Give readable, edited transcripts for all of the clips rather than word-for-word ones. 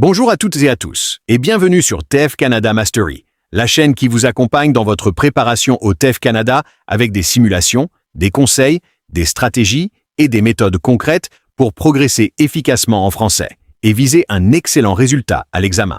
Bonjour à toutes et à tous, et bienvenue sur TF Canada Mastery, la chaîne qui vous accompagne dans votre préparation au TF Canada avec des simulations, des conseils, des stratégies et des méthodes concrètes pour progresser efficacement en français et viser un excellent résultat à l'examen.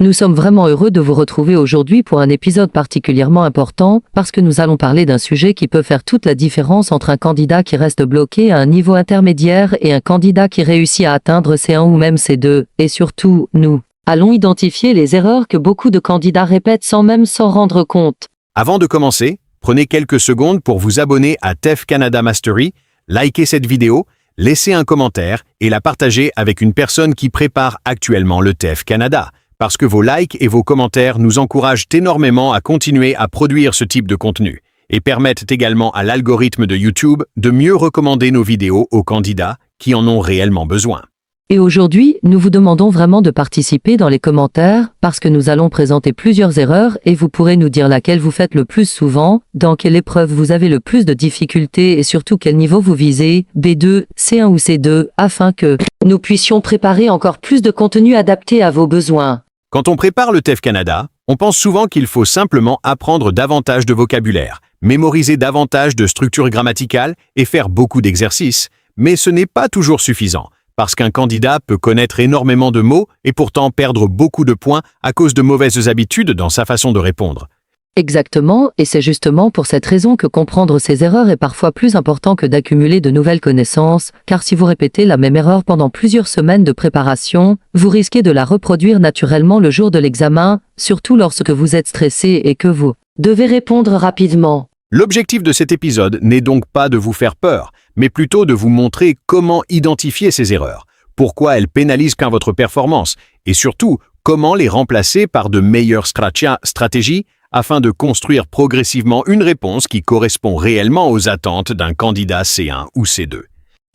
Nous sommes vraiment heureux de vous retrouver aujourd'hui pour un épisode particulièrement important parce que nous allons parler d'un sujet qui peut faire toute la différence entre un candidat qui reste bloqué à un niveau intermédiaire et un candidat qui réussit à atteindre C1 ou même C2. Et surtout, nous allons identifier les erreurs que beaucoup de candidats répètent sans même s'en rendre compte. Avant de commencer, prenez quelques secondes pour vous abonner à TF Canada Mastery, likez cette vidéo, laissez un commentaire et la partager avec une personne qui prépare actuellement le TF Canada. Parce que vos likes et vos commentaires nous encouragent énormément à continuer à produire ce type de contenu et permettent également à l'algorithme de YouTube de mieux recommander nos vidéos aux candidats qui en ont réellement besoin. Et aujourd'hui, nous vous demandons vraiment de participer dans les commentaires parce que nous allons présenter plusieurs erreurs et vous pourrez nous dire laquelle vous faites le plus souvent, dans quelle épreuve vous avez le plus de difficultés et surtout quel niveau vous visez, B2, C1 ou C2, afin que nous puissions préparer encore plus de contenu adapté à vos besoins. Quand on prépare le TF Canada, on pense souvent qu'il faut simplement apprendre davantage de vocabulaire, mémoriser davantage de structures grammaticales et faire beaucoup d'exercices, mais ce n'est pas toujours suffisant, parce qu'un candidat peut connaître énormément de mots et pourtant perdre beaucoup de points à cause de mauvaises habitudes dans sa façon de répondre. Exactement, et c'est justement pour cette raison que comprendre ces erreurs est parfois plus important que d'accumuler de nouvelles connaissances, car si vous répétez la même erreur pendant plusieurs semaines de préparation, vous risquez de la reproduire naturellement le jour de l'examen, surtout lorsque vous êtes stressé et que vous devez répondre rapidement. L'objectif de cet épisode n'est donc pas de vous faire peur, mais plutôt de vous montrer comment identifier ces erreurs, pourquoi elles pénalisent votre performance, et surtout comment les remplacer par de meilleures stratégies afin de construire progressivement une réponse qui correspond réellement aux attentes d'un candidat C1 ou C2.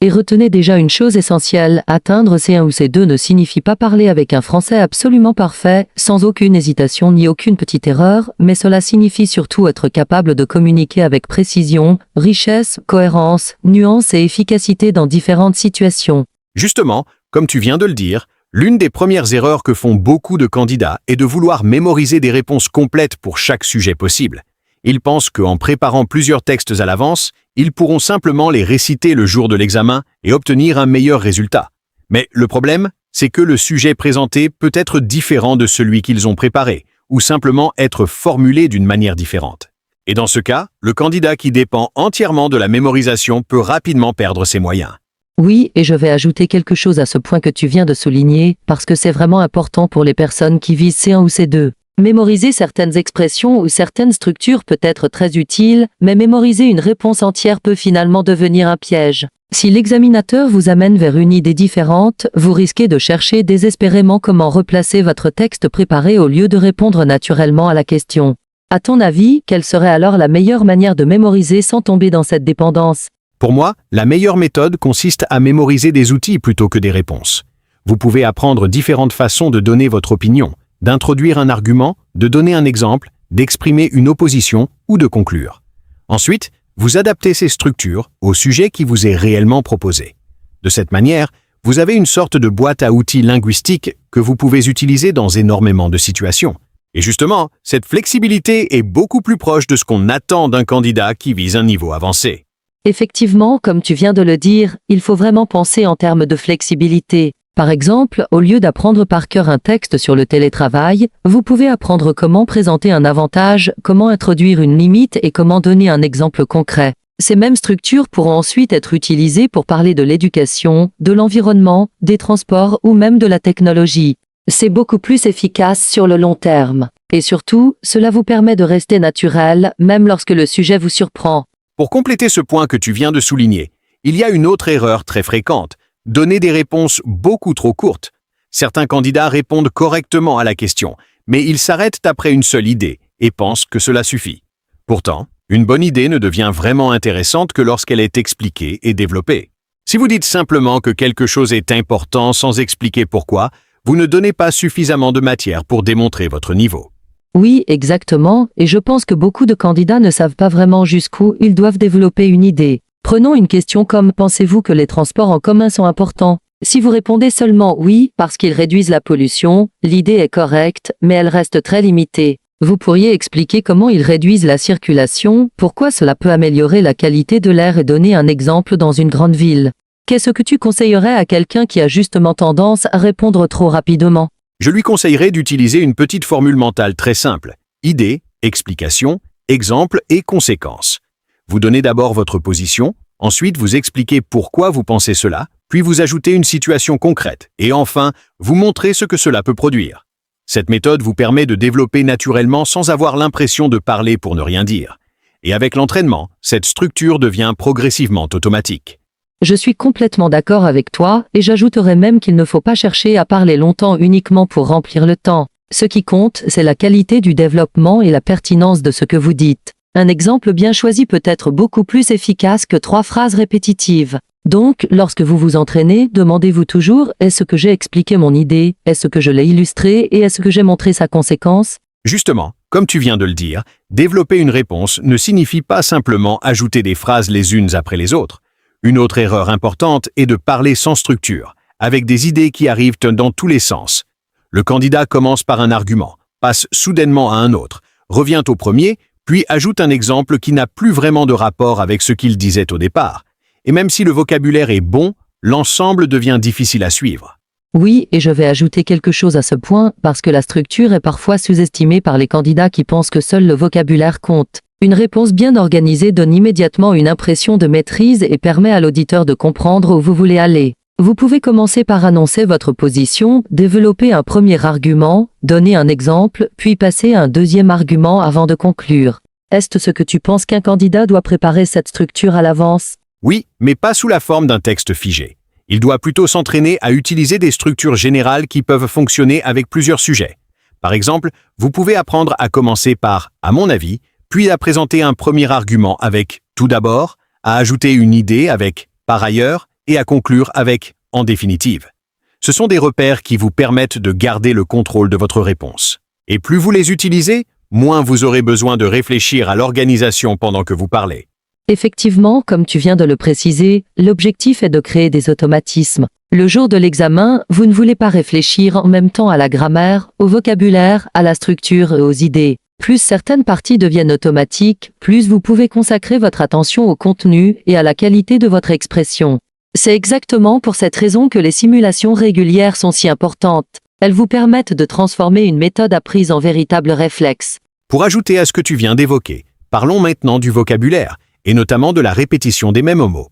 Et retenez déjà une chose essentielle, atteindre C1 ou C2 ne signifie pas parler avec un français absolument parfait, sans aucune hésitation ni aucune petite erreur, mais cela signifie surtout être capable de communiquer avec précision, richesse, cohérence, nuance et efficacité dans différentes situations. Justement, comme tu viens de le dire, l'une des premières erreurs que font beaucoup de candidats est de vouloir mémoriser des réponses complètes pour chaque sujet possible. Ils pensent qu'en préparant plusieurs textes à l'avance, ils pourront simplement les réciter le jour de l'examen et obtenir un meilleur résultat. Mais le problème, c'est que le sujet présenté peut être différent de celui qu'ils ont préparé, ou simplement être formulé d'une manière différente. Et dans ce cas, le candidat qui dépend entièrement de la mémorisation peut rapidement perdre ses moyens. Oui, et je vais ajouter quelque chose à ce point que tu viens de souligner, parce que c'est vraiment important pour les personnes qui visent C1 ou C2. Mémoriser certaines expressions ou certaines structures peut être très utile, mais mémoriser une réponse entière peut finalement devenir un piège. Si l'examinateur vous amène vers une idée différente, vous risquez de chercher désespérément comment replacer votre texte préparé au lieu de répondre naturellement à la question. À ton avis, quelle serait alors la meilleure manière de mémoriser sans tomber dans cette dépendance ? Pour moi, la meilleure méthode consiste à mémoriser des outils plutôt que des réponses. Vous pouvez apprendre différentes façons de donner votre opinion, d'introduire un argument, de donner un exemple, d'exprimer une opposition ou de conclure. Ensuite, vous adaptez ces structures au sujet qui vous est réellement proposé. De cette manière, vous avez une sorte de boîte à outils linguistique que vous pouvez utiliser dans énormément de situations. Et justement, cette flexibilité est beaucoup plus proche de ce qu'on attend d'un candidat qui vise un niveau avancé. Effectivement, comme tu viens de le dire, il faut vraiment penser en termes de flexibilité. Par exemple, au lieu d'apprendre par cœur un texte sur le télétravail, vous pouvez apprendre comment présenter un avantage, comment introduire une limite et comment donner un exemple concret. Ces mêmes structures pourront ensuite être utilisées pour parler de l'éducation, de l'environnement, des transports ou même de la technologie. C'est beaucoup plus efficace sur le long terme. Et surtout, cela vous permet de rester naturel, même lorsque le sujet vous surprend. Pour compléter ce point que tu viens de souligner, il y a une autre erreur très fréquente, donner des réponses beaucoup trop courtes. Certains candidats répondent correctement à la question, mais ils s'arrêtent après une seule idée et pensent que cela suffit. Pourtant, une bonne idée ne devient vraiment intéressante que lorsqu'elle est expliquée et développée. Si vous dites simplement que quelque chose est important sans expliquer pourquoi, vous ne donnez pas suffisamment de matière pour démontrer votre niveau. Oui, exactement, et je pense que beaucoup de candidats ne savent pas vraiment jusqu'où ils doivent développer une idée. Prenons une question comme « Pensez-vous que les transports en commun sont importants ?» Si vous répondez seulement oui parce qu'ils réduisent la pollution, l'idée est correcte, mais elle reste très limitée. Vous pourriez expliquer comment ils réduisent la circulation, pourquoi cela peut améliorer la qualité de l'air et donner un exemple dans une grande ville. Qu'est-ce que tu conseillerais à quelqu'un qui a justement tendance à répondre trop rapidement? Je lui conseillerais d'utiliser une petite formule mentale très simple. Idée, explication, exemple et conséquence. Vous donnez d'abord votre position, ensuite vous expliquez pourquoi vous pensez cela, puis vous ajoutez une situation concrète, et enfin, vous montrez ce que cela peut produire. Cette méthode vous permet de développer naturellement sans avoir l'impression de parler pour ne rien dire. Et avec l'entraînement, cette structure devient progressivement automatique. Je suis complètement d'accord avec toi, et j'ajouterais même qu'il ne faut pas chercher à parler longtemps uniquement pour remplir le temps. Ce qui compte, c'est la qualité du développement et la pertinence de ce que vous dites. Un exemple bien choisi peut être beaucoup plus efficace que 3 phrases répétitives. Donc, lorsque vous vous entraînez, demandez-vous toujours « Est-ce que j'ai expliqué mon idée? Est-ce que je l'ai illustré? Et est-ce que j'ai montré sa conséquence ?» Justement, comme tu viens de le dire, développer une réponse ne signifie pas simplement ajouter des phrases les unes après les autres. Une autre erreur importante est de parler sans structure, avec des idées qui arrivent dans tous les sens. Le candidat commence par un argument, passe soudainement à un autre, revient au premier, puis ajoute un exemple qui n'a plus vraiment de rapport avec ce qu'il disait au départ. Et même si le vocabulaire est bon, l'ensemble devient difficile à suivre. Oui, et je vais ajouter quelque chose à ce point, parce que la structure est parfois sous-estimée par les candidats qui pensent que seul le vocabulaire compte. Une réponse bien organisée donne immédiatement une impression de maîtrise et permet à l'auditeur de comprendre où vous voulez aller. Vous pouvez commencer par annoncer votre position, développer un premier argument, donner un exemple, puis passer à un deuxième argument avant de conclure. Est-ce ce que tu penses qu'un candidat doit préparer cette structure à l'avance? Oui, mais pas sous la forme d'un texte figé. Il doit plutôt s'entraîner à utiliser des structures générales qui peuvent fonctionner avec plusieurs sujets. Par exemple, vous pouvez apprendre à commencer par « à mon avis », puis à présenter un premier argument avec « tout d'abord », à ajouter une idée avec « par ailleurs » et à conclure avec « en définitive ». Ce sont des repères qui vous permettent de garder le contrôle de votre réponse. Et plus vous les utilisez, moins vous aurez besoin de réfléchir à l'organisation pendant que vous parlez. Effectivement, comme tu viens de le préciser, l'objectif est de créer des automatismes. Le jour de l'examen, vous ne voulez pas réfléchir en même temps à la grammaire, au vocabulaire, à la structure et aux idées. Plus certaines parties deviennent automatiques, plus vous pouvez consacrer votre attention au contenu et à la qualité de votre expression. C'est exactement pour cette raison que les simulations régulières sont si importantes. Elles vous permettent de transformer une méthode apprise en véritable réflexe. Pour ajouter à ce que tu viens d'évoquer, parlons maintenant du vocabulaire, et notamment de la répétition des mêmes mots.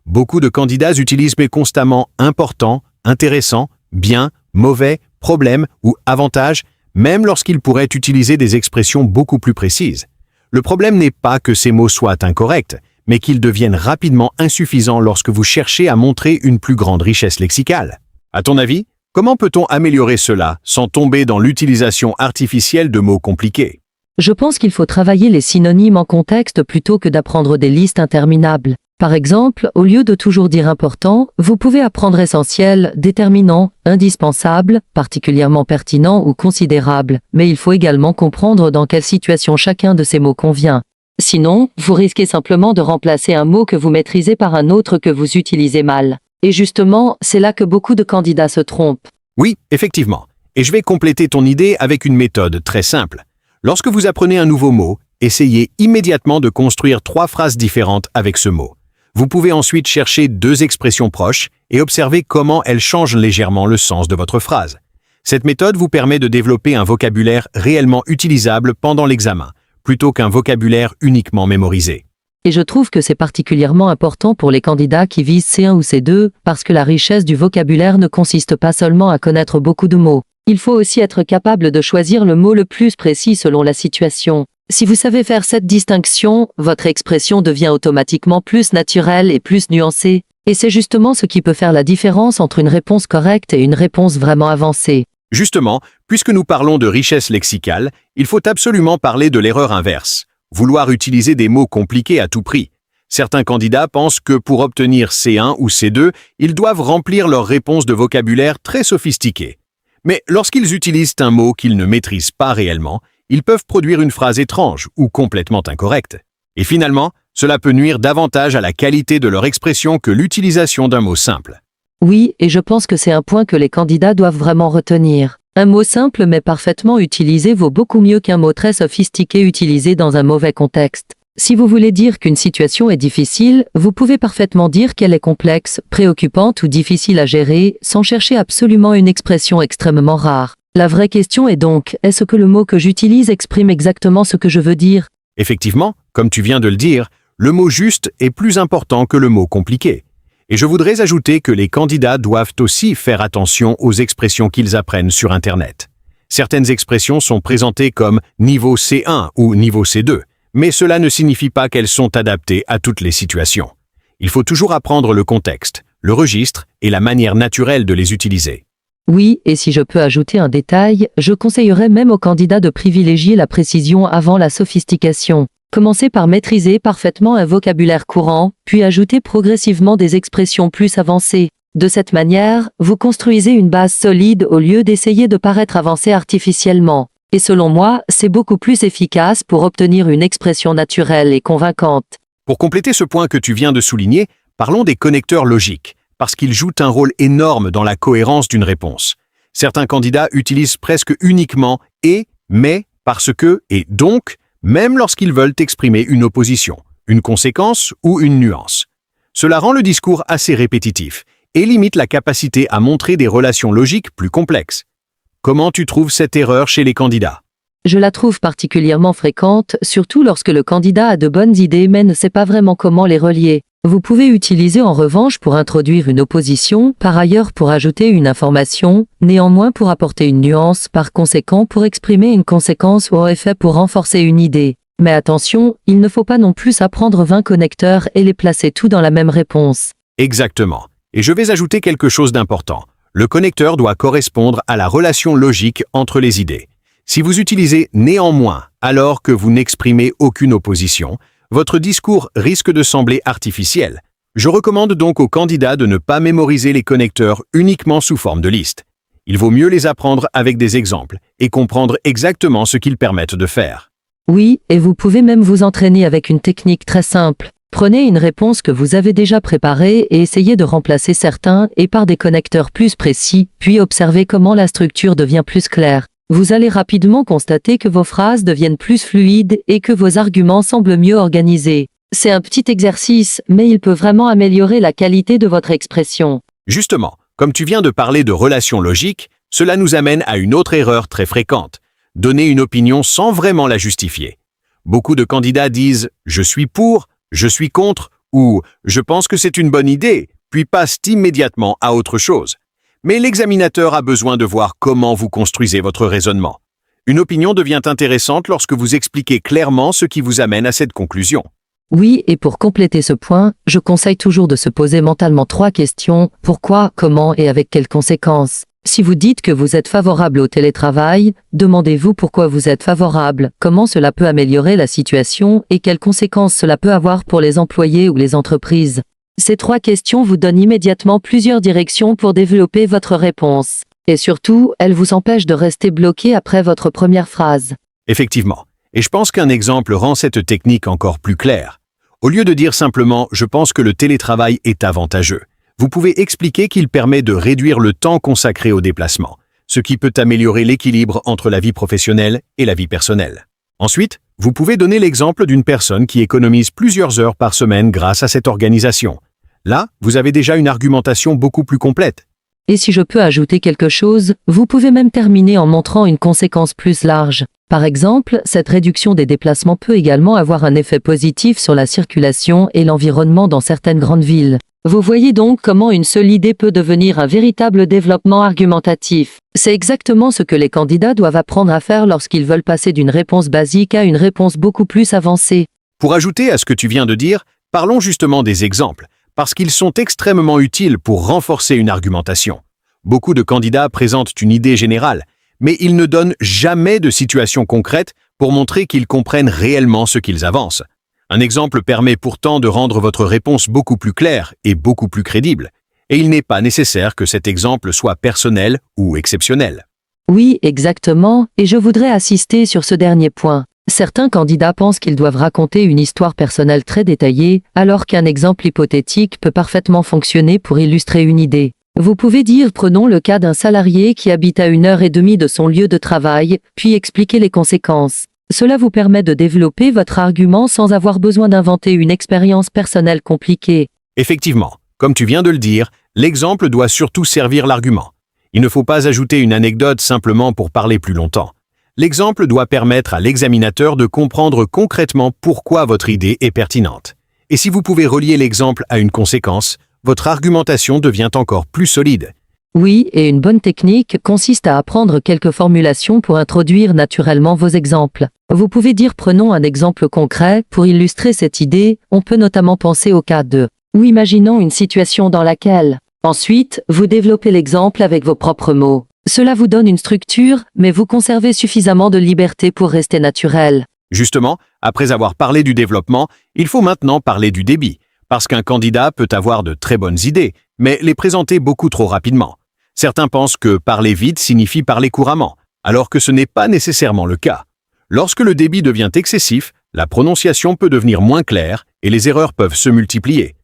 Beaucoup de candidats utilisent constamment « important »,« intéressant »,« bien »,« mauvais »,« problème » ou « avantage », même lorsqu'ils pourraient utiliser des expressions beaucoup plus précises. Le problème n'est pas que ces mots soient incorrects, mais qu'ils deviennent rapidement insuffisants lorsque vous cherchez à montrer une plus grande richesse lexicale. À ton avis, comment peut-on améliorer cela sans tomber dans l'utilisation artificielle de mots compliqués? Je pense qu'il faut travailler les synonymes en contexte plutôt que d'apprendre des listes interminables. Par exemple, au lieu de toujours dire important, vous pouvez apprendre essentiel, déterminant, indispensable, particulièrement pertinent ou considérable, mais il faut également comprendre dans quelle situation chacun de ces mots convient. Sinon, vous risquez simplement de remplacer un mot que vous maîtrisez par un autre que vous utilisez mal. Et justement, c'est là que beaucoup de candidats se trompent. Oui, effectivement. Et je vais compléter ton idée avec une méthode très simple. Lorsque vous apprenez un nouveau mot, essayez immédiatement de construire 3 phrases différentes avec ce mot. Vous pouvez ensuite chercher 2 expressions proches et observer comment elles changent légèrement le sens de votre phrase. Cette méthode vous permet de développer un vocabulaire réellement utilisable pendant l'examen, plutôt qu'un vocabulaire uniquement mémorisé. Et je trouve que c'est particulièrement important pour les candidats qui visent C1 ou C2, parce que la richesse du vocabulaire ne consiste pas seulement à connaître beaucoup de mots. Il faut aussi être capable de choisir le mot le plus précis selon la situation. Si vous savez faire cette distinction, votre expression devient automatiquement plus naturelle et plus nuancée. Et c'est justement ce qui peut faire la différence entre une réponse correcte et une réponse vraiment avancée. Justement, puisque nous parlons de richesse lexicale, il faut absolument parler de l'erreur inverse. Vouloir utiliser des mots compliqués à tout prix. Certains candidats pensent que pour obtenir C1 ou C2, ils doivent remplir leur réponse de vocabulaire très sophistiquée. Mais lorsqu'ils utilisent un mot qu'ils ne maîtrisent pas réellement, ils peuvent produire une phrase étrange ou complètement incorrecte. Et finalement, cela peut nuire davantage à la qualité de leur expression que l'utilisation d'un mot simple. Oui, et je pense que c'est un point que les candidats doivent vraiment retenir. Un mot simple mais parfaitement utilisé vaut beaucoup mieux qu'un mot très sophistiqué utilisé dans un mauvais contexte. Si vous voulez dire qu'une situation est difficile, vous pouvez parfaitement dire qu'elle est complexe, préoccupante ou difficile à gérer, sans chercher absolument une expression extrêmement rare. La vraie question est donc, est-ce que le mot que j'utilise exprime exactement ce que je veux dire? Effectivement, comme tu viens de le dire, le mot juste est plus important que le mot compliqué. Et je voudrais ajouter que les candidats doivent aussi faire attention aux expressions qu'ils apprennent sur Internet. Certaines expressions sont présentées comme niveau C1 ou niveau C2, mais cela ne signifie pas qu'elles sont adaptées à toutes les situations. Il faut toujours apprendre le contexte, le registre et la manière naturelle de les utiliser. Oui, et si je peux ajouter un détail, je conseillerais même aux candidats de privilégier la précision avant la sophistication. Commencez par maîtriser parfaitement un vocabulaire courant, puis ajoutez progressivement des expressions plus avancées. De cette manière, vous construisez une base solide au lieu d'essayer de paraître avancé artificiellement. Et selon moi, c'est beaucoup plus efficace pour obtenir une expression naturelle et convaincante. Pour compléter ce point que tu viens de souligner, parlons des connecteurs logiques, parce qu'ils jouent un rôle énorme dans la cohérence d'une réponse. Certains candidats utilisent presque uniquement « et »,« mais »,« parce que » et « donc », même lorsqu'ils veulent exprimer une opposition, une conséquence ou une nuance. Cela rend le discours assez répétitif et limite la capacité à montrer des relations logiques plus complexes. Comment tu trouves cette erreur chez les candidats? Je la trouve particulièrement fréquente, surtout lorsque le candidat a de bonnes idées mais ne sait pas vraiment comment les relier. Vous pouvez utiliser en revanche pour introduire une opposition, par ailleurs pour ajouter une information, néanmoins pour apporter une nuance, par conséquent pour exprimer une conséquence ou en effet pour renforcer une idée. Mais attention, il ne faut pas non plus apprendre 20 connecteurs et les placer tous dans la même réponse. Exactement. Et je vais ajouter quelque chose d'important. Le connecteur doit correspondre à la relation logique entre les idées. Si vous utilisez « néanmoins » alors que vous n'exprimez aucune opposition, votre discours risque de sembler artificiel. Je recommande donc aux candidats de ne pas mémoriser les connecteurs uniquement sous forme de liste. Il vaut mieux les apprendre avec des exemples et comprendre exactement ce qu'ils permettent de faire. Oui, et vous pouvez même vous entraîner avec une technique très simple. Prenez une réponse que vous avez déjà préparée et essayez de remplacer certains et par des connecteurs plus précis, puis observez comment la structure devient plus claire. Vous allez rapidement constater que vos phrases deviennent plus fluides et que vos arguments semblent mieux organisés. C'est un petit exercice, mais il peut vraiment améliorer la qualité de votre expression. Justement, comme tu viens de parler de relations logiques, cela nous amène à une autre erreur très fréquente. Donner une opinion sans vraiment la justifier. Beaucoup de candidats disent « je suis pour »,« je suis contre » ou « je pense que c'est une bonne idée », puis passent immédiatement à autre chose. Mais l'examinateur a besoin de voir comment vous construisez votre raisonnement. Une opinion devient intéressante lorsque vous expliquez clairement ce qui vous amène à cette conclusion. Oui, et pour compléter ce point, je conseille toujours de se poser mentalement 3 questions, pourquoi, comment et avec quelles conséquences. Si vous dites que vous êtes favorable au télétravail, demandez-vous pourquoi vous êtes favorable, comment cela peut améliorer la situation et quelles conséquences cela peut avoir pour les employés ou les entreprises. Ces 3 questions vous donnent immédiatement plusieurs directions pour développer votre réponse. Et surtout, elles vous empêchent de rester bloqué après votre première phrase. Effectivement. Et je pense qu'un exemple rend cette technique encore plus claire. Au lieu de dire simplement « je pense que le télétravail est avantageux », vous pouvez expliquer qu'il permet de réduire le temps consacré au déplacement, ce qui peut améliorer l'équilibre entre la vie professionnelle et la vie personnelle. Ensuite, vous pouvez donner l'exemple d'une personne qui économise plusieurs heures par semaine grâce à cette organisation. Là, vous avez déjà une argumentation beaucoup plus complète. Et si je peux ajouter quelque chose, vous pouvez même terminer en montrant une conséquence plus large. Par exemple, cette réduction des déplacements peut également avoir un effet positif sur la circulation et l'environnement dans certaines grandes villes. Vous voyez donc comment une seule idée peut devenir un véritable développement argumentatif. C'est exactement ce que les candidats doivent apprendre à faire lorsqu'ils veulent passer d'une réponse basique à une réponse beaucoup plus avancée. Pour ajouter à ce que tu viens de dire, parlons justement des exemples, parce qu'ils sont extrêmement utiles pour renforcer une argumentation. Beaucoup de candidats présentent une idée générale, mais ils ne donnent jamais de situation concrète pour montrer qu'ils comprennent réellement ce qu'ils avancent. Un exemple permet pourtant de rendre votre réponse beaucoup plus claire et beaucoup plus crédible, et il n'est pas nécessaire que cet exemple soit personnel ou exceptionnel. Oui, exactement, et je voudrais insister sur ce dernier point. Certains candidats pensent qu'ils doivent raconter une histoire personnelle très détaillée, alors qu'un exemple hypothétique peut parfaitement fonctionner pour illustrer une idée. Vous pouvez dire prenons le cas d'un salarié qui habite à 1 heure et demie de son lieu de travail, puis expliquer les conséquences. Cela vous permet de développer votre argument sans avoir besoin d'inventer une expérience personnelle compliquée. Effectivement, comme tu viens de le dire, l'exemple doit surtout servir l'argument. Il ne faut pas ajouter une anecdote simplement pour parler plus longtemps. L'exemple doit permettre à l'examinateur de comprendre concrètement pourquoi votre idée est pertinente. Et si vous pouvez relier l'exemple à une conséquence, votre argumentation devient encore plus solide. Oui, et une bonne technique consiste à apprendre quelques formulations pour introduire naturellement vos exemples. Vous pouvez dire prenons un exemple concret pour illustrer cette idée, on peut notamment penser au cas de ou imaginons une situation dans laquelle. Ensuite, vous développez l'exemple avec vos propres mots. Cela vous donne une structure, mais vous conservez suffisamment de liberté pour rester naturel. Justement, après avoir parlé du développement, il faut maintenant parler du débit, parce qu'un candidat peut avoir de très bonnes idées, mais les présenter beaucoup trop rapidement. Certains pensent que parler vite signifie parler couramment, alors que ce n'est pas nécessairement le cas. Lorsque le débit devient excessif, la prononciation peut devenir moins claire et les erreurs peuvent se multiplier.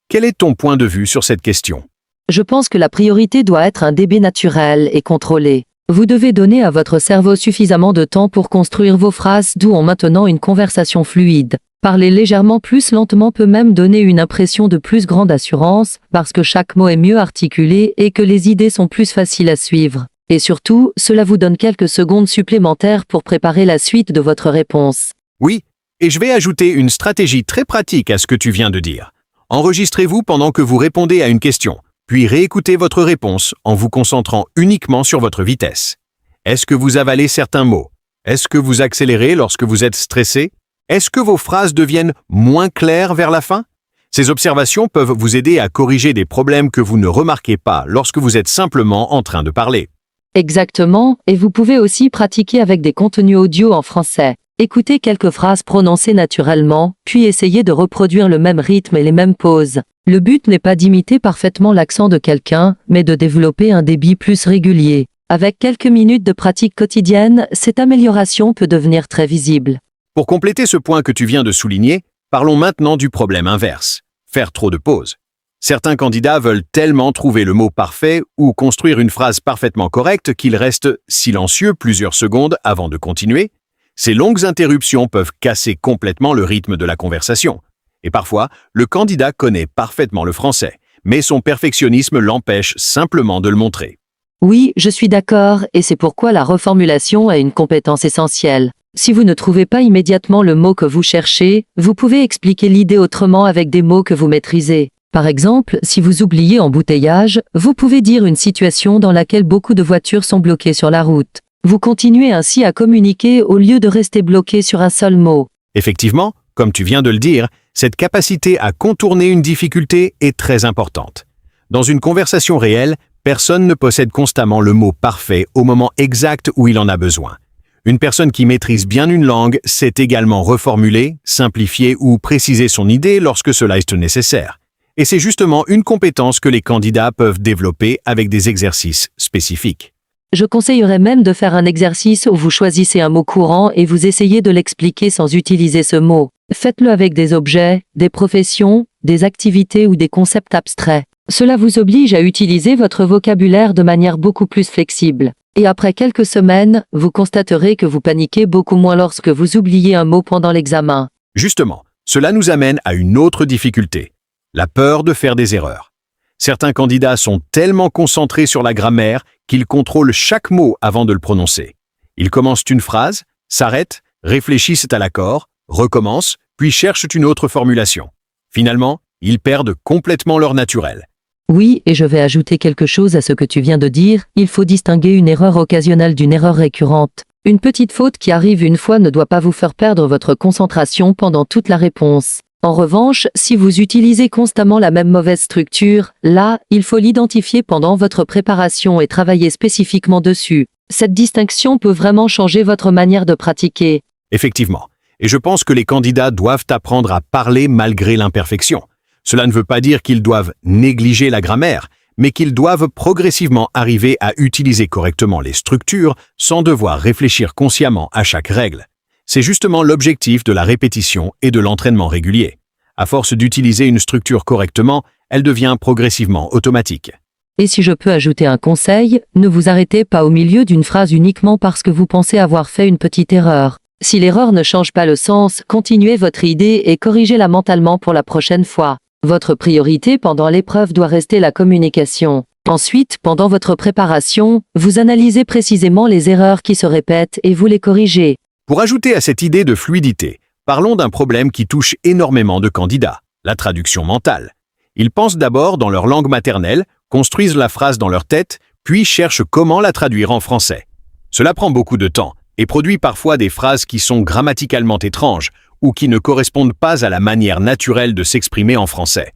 Quel est ton point de vue sur cette question ? Je pense que la priorité doit être un débit naturel et contrôlé. Vous devez donner à votre cerveau suffisamment de temps pour construire vos phrases, d'où en maintenant une conversation fluide. Parler légèrement plus lentement peut même donner une impression de plus grande assurance, parce que chaque mot est mieux articulé et que les idées sont plus faciles à suivre. Et surtout, cela vous donne quelques secondes supplémentaires pour préparer la suite de votre réponse. Oui, et je vais ajouter une stratégie très pratique à ce que tu viens de dire. Enregistrez-vous pendant que vous répondez à une question, puis réécoutez votre réponse en vous concentrant uniquement sur votre vitesse. Est-ce que vous avalez certains mots? Est-ce que vous accélérez lorsque vous êtes stressé? Est-ce que vos phrases deviennent moins claires vers la fin? Ces observations peuvent vous aider à corriger des problèmes que vous ne remarquez pas lorsque vous êtes simplement en train de parler. Exactement, et vous pouvez aussi pratiquer avec des contenus audio en français. Écoutez quelques phrases prononcées naturellement, puis essayez de reproduire le même rythme et les mêmes pauses. Le but n'est pas d'imiter parfaitement l'accent de quelqu'un, mais de développer un débit plus régulier. Avec quelques minutes de pratique quotidienne, cette amélioration peut devenir très visible. Pour compléter ce point que tu viens de souligner, parlons maintenant du problème inverse, faire trop de pauses. Certains candidats veulent tellement trouver le mot parfait ou construire une phrase parfaitement correcte qu'ils restent silencieux plusieurs secondes avant de continuer. Ces longues interruptions peuvent casser complètement le rythme de la conversation. Et parfois, le candidat connaît parfaitement le français, mais son perfectionnisme l'empêche simplement de le montrer. Oui, je suis d'accord, et c'est pourquoi la reformulation est une compétence essentielle. Si vous ne trouvez pas immédiatement le mot que vous cherchez, vous pouvez expliquer l'idée autrement avec des mots que vous maîtrisez. Par exemple, si vous oubliez embouteillage, vous pouvez dire une situation dans laquelle beaucoup de voitures sont bloquées sur la route. Vous continuez ainsi à communiquer au lieu de rester bloqué sur un seul mot. Effectivement, comme tu viens de le dire, cette capacité à contourner une difficulté est très importante. Dans une conversation réelle, personne ne possède constamment le mot parfait au moment exact où il en a besoin. Une personne qui maîtrise bien une langue sait également reformuler, simplifier ou préciser son idée lorsque cela est nécessaire. Et c'est justement une compétence que les candidats peuvent développer avec des exercices spécifiques. Je conseillerais même de faire un exercice où vous choisissez un mot courant et vous essayez de l'expliquer sans utiliser ce mot. Faites-le avec des objets, des professions, des activités ou des concepts abstraits. Cela vous oblige à utiliser votre vocabulaire de manière beaucoup plus flexible. Et après quelques semaines, vous constaterez que vous paniquez beaucoup moins lorsque vous oubliez un mot pendant l'examen. Justement, cela nous amène à une autre difficulté, la peur de faire des erreurs. Certains candidats sont tellement concentrés sur la grammaire qu'ils contrôlent chaque mot avant de le prononcer. Ils commencent une phrase, s'arrêtent, réfléchissent à l'accord, recommencent, puis cherchent une autre formulation. Finalement, ils perdent complètement leur naturel. Oui, et je vais ajouter quelque chose à ce que tu viens de dire, il faut distinguer une erreur occasionnelle d'une erreur récurrente. Une petite faute qui arrive une fois ne doit pas vous faire perdre votre concentration pendant toute la réponse. En revanche, si vous utilisez constamment la même mauvaise structure, là, il faut l'identifier pendant votre préparation et travailler spécifiquement dessus. Cette distinction peut vraiment changer votre manière de pratiquer. Effectivement, et je pense que les candidats doivent apprendre à parler malgré l'imperfection. Cela ne veut pas dire qu'ils doivent négliger la grammaire, mais qu'ils doivent progressivement arriver à utiliser correctement les structures sans devoir réfléchir consciemment à chaque règle. C'est justement l'objectif de la répétition et de l'entraînement régulier. À force d'utiliser une structure correctement, elle devient progressivement automatique. Et si je peux ajouter un conseil, ne vous arrêtez pas au milieu d'une phrase uniquement parce que vous pensez avoir fait une petite erreur. Si l'erreur ne change pas le sens, continuez votre idée et corrigez-la mentalement pour la prochaine fois. Votre priorité pendant l'épreuve doit rester la communication. Ensuite, pendant votre préparation, vous analysez précisément les erreurs qui se répètent et vous les corrigez. Pour ajouter à cette idée de fluidité, parlons d'un problème qui touche énormément de candidats, la traduction mentale. Ils pensent d'abord dans leur langue maternelle, construisent la phrase dans leur tête, puis cherchent comment la traduire en français. Cela prend beaucoup de temps et produit parfois des phrases qui sont grammaticalement étranges ou qui ne correspondent pas à la manière naturelle de s'exprimer en français.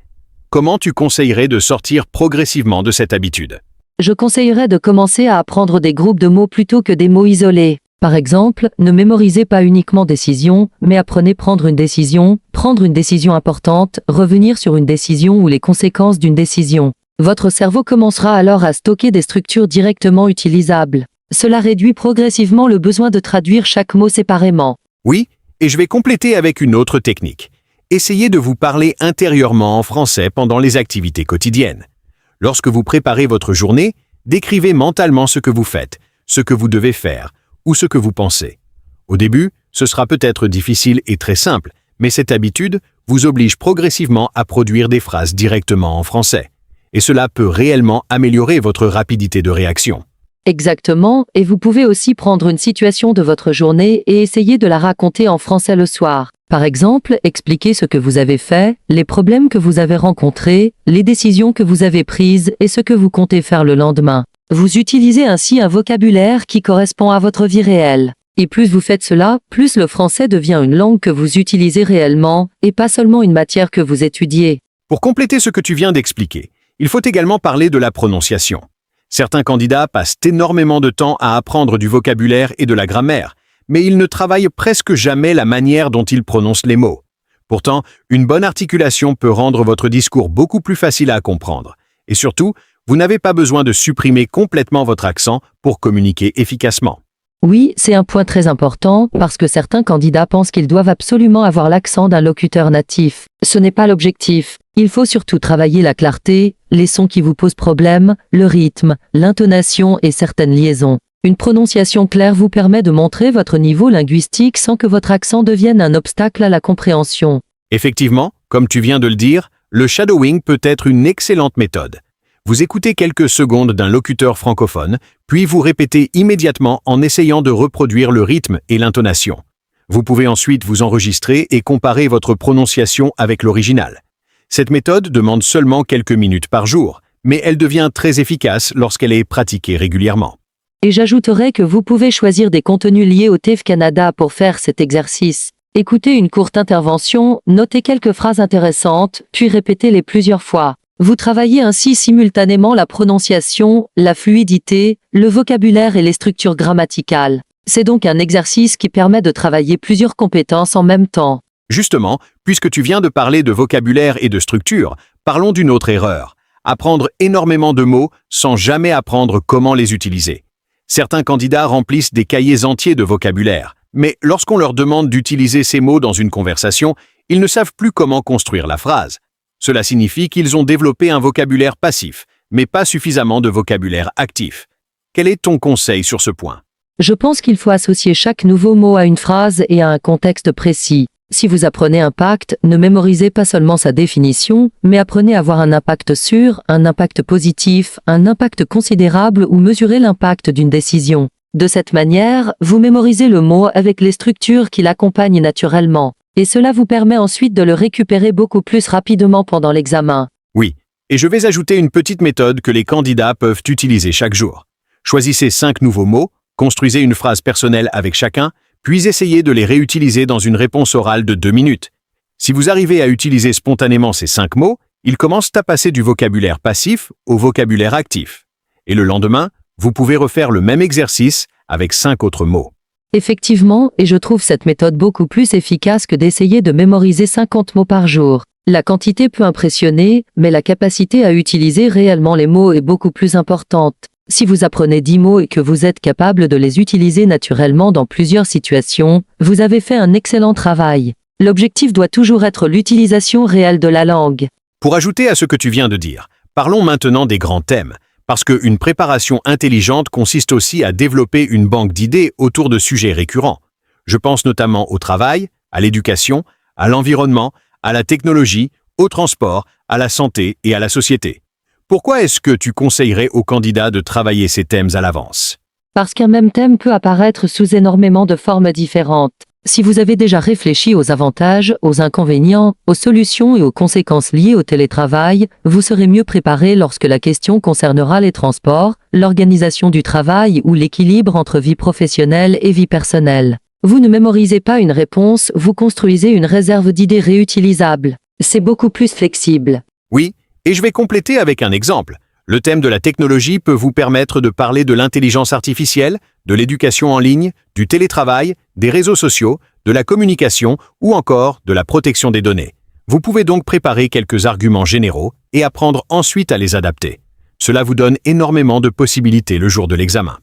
Comment tu conseillerais de sortir progressivement de cette habitude? Je conseillerais de commencer à apprendre des groupes de mots plutôt que des mots isolés. Par exemple, ne mémorisez pas uniquement décision, mais apprenez prendre une décision importante, revenir sur une décision ou les conséquences d'une décision. Votre cerveau commencera alors à stocker des structures directement utilisables. Cela réduit progressivement le besoin de traduire chaque mot séparément. Oui, et je vais compléter avec une autre technique. Essayez de vous parler intérieurement en français pendant les activités quotidiennes. Lorsque vous préparez votre journée, décrivez mentalement ce que vous faites, ce que vous devez faire, ou ce que vous pensez. Au début, ce sera peut-être difficile et très simple, mais cette habitude vous oblige progressivement à produire des phrases directement en français. Et cela peut réellement améliorer votre rapidité de réaction. Exactement, et vous pouvez aussi prendre une situation de votre journée et essayer de la raconter en français le soir. Par exemple, expliquez ce que vous avez fait, les problèmes que vous avez rencontrés, les décisions que vous avez prises et ce que vous comptez faire le lendemain. Vous utilisez ainsi un vocabulaire qui correspond à votre vie réelle. Et plus vous faites cela, plus le français devient une langue que vous utilisez réellement, et pas seulement une matière que vous étudiez. Pour compléter ce que tu viens d'expliquer, il faut également parler de la prononciation. Certains candidats passent énormément de temps à apprendre du vocabulaire et de la grammaire, mais ils ne travaillent presque jamais la manière dont ils prononcent les mots. Pourtant, une bonne articulation peut rendre votre discours beaucoup plus facile à comprendre. Et surtout, vous n'avez pas besoin de supprimer complètement votre accent pour communiquer efficacement. Oui, c'est un point très important, parce que certains candidats pensent qu'ils doivent absolument avoir l'accent d'un locuteur natif. Ce n'est pas l'objectif. Il faut surtout travailler la clarté, les sons qui vous posent problème, le rythme, l'intonation et certaines liaisons. Une prononciation claire vous permet de montrer votre niveau linguistique sans que votre accent devienne un obstacle à la compréhension. Effectivement, comme tu viens de le dire, le shadowing peut être une excellente méthode. Vous écoutez quelques secondes d'un locuteur francophone, puis vous répétez immédiatement en essayant de reproduire le rythme et l'intonation. Vous pouvez ensuite vous enregistrer et comparer votre prononciation avec l'original. Cette méthode demande seulement quelques minutes par jour, mais elle devient très efficace lorsqu'elle est pratiquée régulièrement. Et j'ajouterai que vous pouvez choisir des contenus liés au TIEF Canada pour faire cet exercice. Écoutez une courte intervention, notez quelques phrases intéressantes, puis répétez-les plusieurs fois. Vous travaillez ainsi simultanément la prononciation, la fluidité, le vocabulaire et les structures grammaticales. C'est donc un exercice qui permet de travailler plusieurs compétences en même temps. Justement, puisque tu viens de parler de vocabulaire et de structure, parlons d'une autre erreur. Apprendre énormément de mots sans jamais apprendre comment les utiliser. Certains candidats remplissent des cahiers entiers de vocabulaire, mais lorsqu'on leur demande d'utiliser ces mots dans une conversation, ils ne savent plus comment construire la phrase. Cela signifie qu'ils ont développé un vocabulaire passif, mais pas suffisamment de vocabulaire actif. Quel est ton conseil sur ce point? Je pense qu'il faut associer chaque nouveau mot à une phrase et à un contexte précis. Si vous apprenez impact, ne mémorisez pas seulement sa définition, mais apprenez à avoir un impact sûr, un impact positif, un impact considérable ou mesurez l'impact d'une décision. De cette manière, vous mémorisez le mot avec les structures qui l'accompagnent naturellement. Et cela vous permet ensuite de le récupérer beaucoup plus rapidement pendant l'examen. Oui, et je vais ajouter une petite méthode que les candidats peuvent utiliser chaque jour. Choisissez 5 nouveaux mots, construisez une phrase personnelle avec chacun, puis essayez de les réutiliser dans une réponse orale de 2 minutes. Si vous arrivez à utiliser spontanément ces 5 mots, ils commencent à passer du vocabulaire passif au vocabulaire actif. Et le lendemain, vous pouvez refaire le même exercice avec 5 autres mots. Effectivement, et je trouve cette méthode beaucoup plus efficace que d'essayer de mémoriser 50 mots par jour. La quantité peut impressionner, mais la capacité à utiliser réellement les mots est beaucoup plus importante. Si vous apprenez 10 mots et que vous êtes capable de les utiliser naturellement dans plusieurs situations, vous avez fait un excellent travail. L'objectif doit toujours être l'utilisation réelle de la langue. Pour ajouter à ce que tu viens de dire, parlons maintenant des grands thèmes, Parce qu'une préparation intelligente consiste aussi à développer une banque d'idées autour de sujets récurrents. Je pense notamment au travail, à l'éducation, à l'environnement, à la technologie, au transport, à la santé et à la société. Pourquoi est-ce que tu conseillerais aux candidats de travailler ces thèmes à l'avance? Parce qu'un même thème peut apparaître sous énormément de formes différentes. Si vous avez déjà réfléchi aux avantages, aux inconvénients, aux solutions et aux conséquences liées au télétravail, vous serez mieux préparé lorsque la question concernera les transports, l'organisation du travail ou l'équilibre entre vie professionnelle et vie personnelle. Vous ne mémorisez pas une réponse, vous construisez une réserve d'idées réutilisables. C'est beaucoup plus flexible. Oui, et je vais compléter avec un exemple. Le thème de la technologie peut vous permettre de parler de l'intelligence artificielle, de l'éducation en ligne, du télétravail, des réseaux sociaux, de la communication ou encore de la protection des données. Vous pouvez donc préparer quelques arguments généraux et apprendre ensuite à les adapter. Cela vous donne énormément de possibilités le jour de l'examen.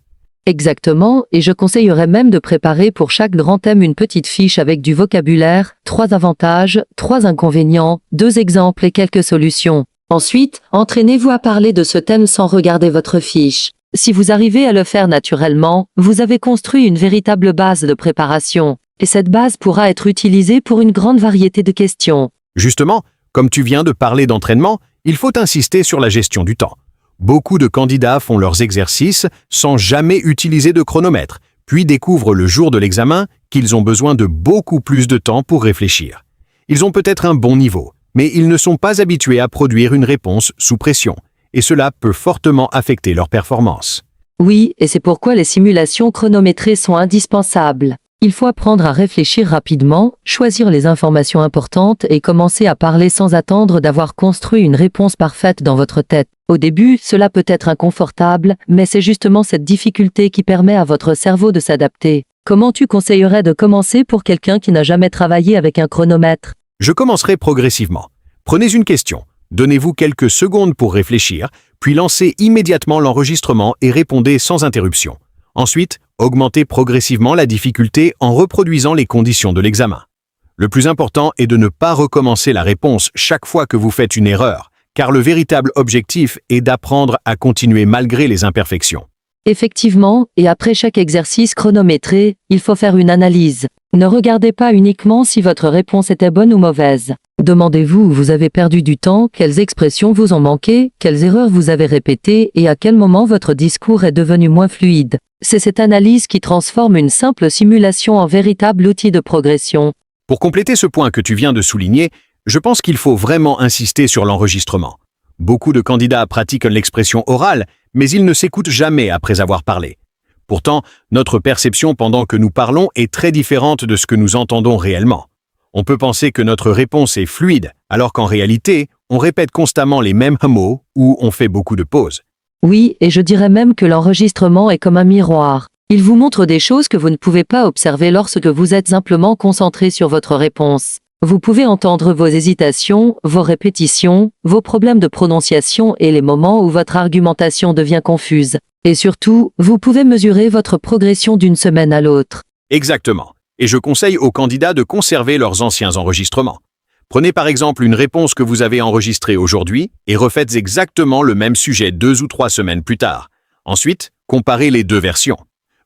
Exactement, et je conseillerais même de préparer pour chaque grand thème une petite fiche avec du vocabulaire, 3 avantages, 3 inconvénients, 2 exemples et quelques solutions. Ensuite, entraînez-vous à parler de ce thème sans regarder votre fiche. Si vous arrivez à le faire naturellement, vous avez construit une véritable base de préparation, et cette base pourra être utilisée pour une grande variété de questions. Justement, comme tu viens de parler d'entraînement, il faut insister sur la gestion du temps. Beaucoup de candidats font leurs exercices sans jamais utiliser de chronomètre, puis découvrent le jour de l'examen qu'ils ont besoin de beaucoup plus de temps pour réfléchir. Ils ont peut-être un bon niveau, mais ils ne sont pas habitués à produire une réponse sous pression, et cela peut fortement affecter leur performance. Oui, et c'est pourquoi les simulations chronométrées sont indispensables. Il faut apprendre à réfléchir rapidement, choisir les informations importantes et commencer à parler sans attendre d'avoir construit une réponse parfaite dans votre tête. Au début, cela peut être inconfortable, mais c'est justement cette difficulté qui permet à votre cerveau de s'adapter. Comment tu conseillerais de commencer pour quelqu'un qui n'a jamais travaillé avec un chronomètre? Je commencerai progressivement. Prenez une question, donnez-vous quelques secondes pour réfléchir, puis lancez immédiatement l'enregistrement et répondez sans interruption. Ensuite, augmentez progressivement la difficulté en reproduisant les conditions de l'examen. Le plus important est de ne pas recommencer la réponse chaque fois que vous faites une erreur, car le véritable objectif est d'apprendre à continuer malgré les imperfections. Effectivement, et après chaque exercice chronométré, il faut faire une analyse. Ne regardez pas uniquement si votre réponse était bonne ou mauvaise. Demandez-vous où vous avez perdu du temps, quelles expressions vous ont manqué, quelles erreurs vous avez répétées et à quel moment votre discours est devenu moins fluide. C'est cette analyse qui transforme une simple simulation en véritable outil de progression. Pour compléter ce point que tu viens de souligner, je pense qu'il faut vraiment insister sur l'enregistrement. Beaucoup de candidats pratiquent l'expression orale, mais ils ne s'écoutent jamais après avoir parlé. Pourtant, notre perception pendant que nous parlons est très différente de ce que nous entendons réellement. On peut penser que notre réponse est fluide, alors qu'en réalité, on répète constamment les mêmes mots ou on fait beaucoup de pauses. Oui, et je dirais même que l'enregistrement est comme un miroir. Il vous montre des choses que vous ne pouvez pas observer lorsque vous êtes simplement concentré sur votre réponse. Vous pouvez entendre vos hésitations, vos répétitions, vos problèmes de prononciation et les moments où votre argumentation devient confuse. Et surtout, vous pouvez mesurer votre progression d'une semaine à l'autre. Exactement. Et je conseille aux candidats de conserver leurs anciens enregistrements. Prenez par exemple une réponse que vous avez enregistrée aujourd'hui et refaites exactement le même sujet 2 ou 3 semaines plus tard. Ensuite, comparez les deux versions.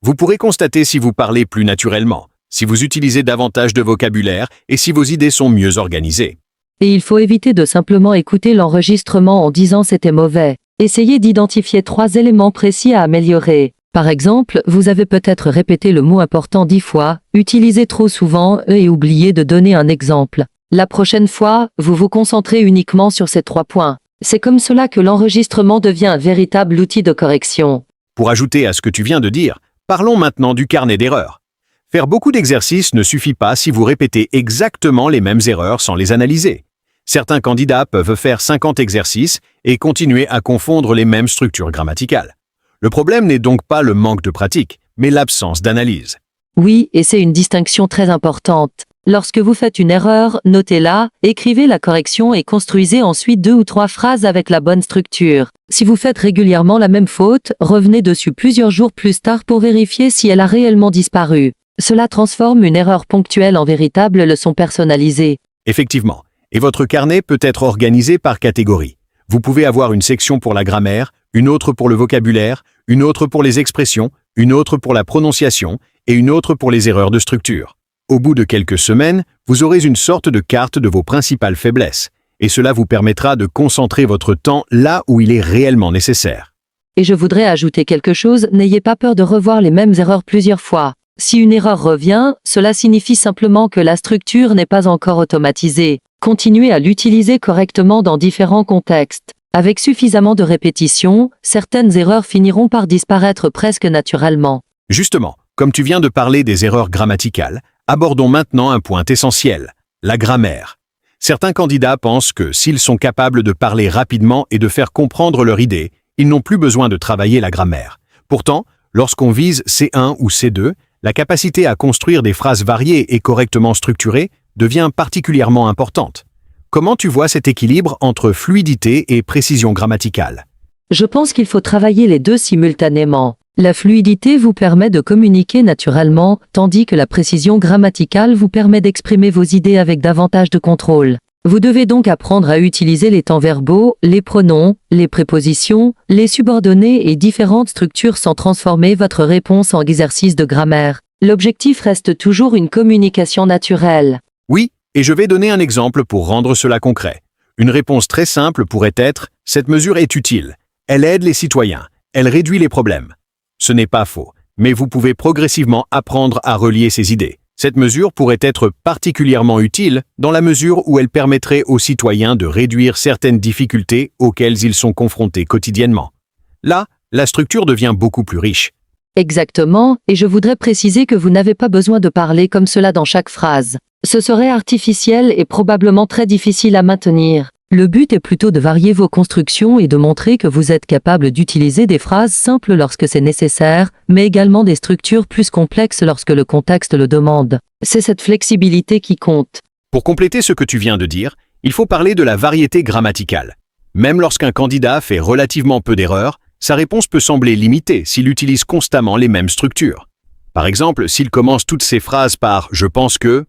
Vous pourrez constater si vous parlez plus naturellement, si vous utilisez davantage de vocabulaire et si vos idées sont mieux organisées. Et il faut éviter de simplement écouter l'enregistrement en disant c'était mauvais. Essayez d'identifier 3 éléments précis à améliorer. Par exemple, vous avez peut-être répété le mot important 10 fois, utilisé trop souvent et oublié de donner un exemple. La prochaine fois, vous vous concentrez uniquement sur ces 3 points. C'est comme cela que l'enregistrement devient un véritable outil de correction. Pour ajouter à ce que tu viens de dire, parlons maintenant du carnet d'erreurs. Faire beaucoup d'exercices ne suffit pas si vous répétez exactement les mêmes erreurs sans les analyser. Certains candidats peuvent faire 50 exercices et continuer à confondre les mêmes structures grammaticales. Le problème n'est donc pas le manque de pratique, mais l'absence d'analyse. Oui, et c'est une distinction très importante. Lorsque vous faites une erreur, notez-la, écrivez la correction et construisez ensuite 2 ou 3 phrases avec la bonne structure. Si vous faites régulièrement la même faute, revenez dessus plusieurs jours plus tard pour vérifier si elle a réellement disparu. Cela transforme une erreur ponctuelle en véritable leçon personnalisée. Effectivement, et votre carnet peut être organisé par catégorie. Vous pouvez avoir une section pour la grammaire, une autre pour le vocabulaire, une autre pour les expressions, une autre pour la prononciation et une autre pour les erreurs de structure. Au bout de quelques semaines, vous aurez une sorte de carte de vos principales faiblesses, et cela vous permettra de concentrer votre temps là où il est réellement nécessaire. Et je voudrais ajouter quelque chose, n'ayez pas peur de revoir les mêmes erreurs plusieurs fois. Si une erreur revient, cela signifie simplement que la structure n'est pas encore automatisée. Continuez à l'utiliser correctement dans différents contextes. Avec suffisamment de répétition, certaines erreurs finiront par disparaître presque naturellement. Justement, comme tu viens de parler des erreurs grammaticales, abordons maintenant un point essentiel, la grammaire. Certains candidats pensent que s'ils sont capables de parler rapidement et de faire comprendre leur idée, ils n'ont plus besoin de travailler la grammaire. Pourtant, lorsqu'on vise C1 ou C2, la capacité à construire des phrases variées et correctement structurées devient particulièrement importante. Comment tu vois cet équilibre entre fluidité et précision grammaticale? Je pense qu'il faut travailler les deux simultanément. La fluidité vous permet de communiquer naturellement, tandis que la précision grammaticale vous permet d'exprimer vos idées avec davantage de contrôle. Vous devez donc apprendre à utiliser les temps verbaux, les pronoms, les prépositions, les subordonnés et différentes structures sans transformer votre réponse en exercice de grammaire. L'objectif reste toujours une communication naturelle. Oui, et je vais donner un exemple pour rendre cela concret. Une réponse très simple pourrait être « Cette mesure est utile. Elle aide les citoyens. Elle réduit les problèmes. » Ce n'est pas faux, mais vous pouvez progressivement apprendre à relier ces idées. Cette mesure pourrait être particulièrement utile dans la mesure où elle permettrait aux citoyens de réduire certaines difficultés auxquelles ils sont confrontés quotidiennement. Là, la structure devient beaucoup plus riche. Exactement, et je voudrais préciser que vous n'avez pas besoin de parler comme cela dans chaque phrase. Ce serait artificiel et probablement très difficile à maintenir. Le but est plutôt de varier vos constructions et de montrer que vous êtes capable d'utiliser des phrases simples lorsque c'est nécessaire, mais également des structures plus complexes lorsque le contexte le demande. C'est cette flexibilité qui compte. Pour compléter ce que tu viens de dire, il faut parler de la variété grammaticale. Même lorsqu'un candidat fait relativement peu d'erreurs, sa réponse peut sembler limitée s'il utilise constamment les mêmes structures. Par exemple, s'il commence toutes ses phrases par « je pense que »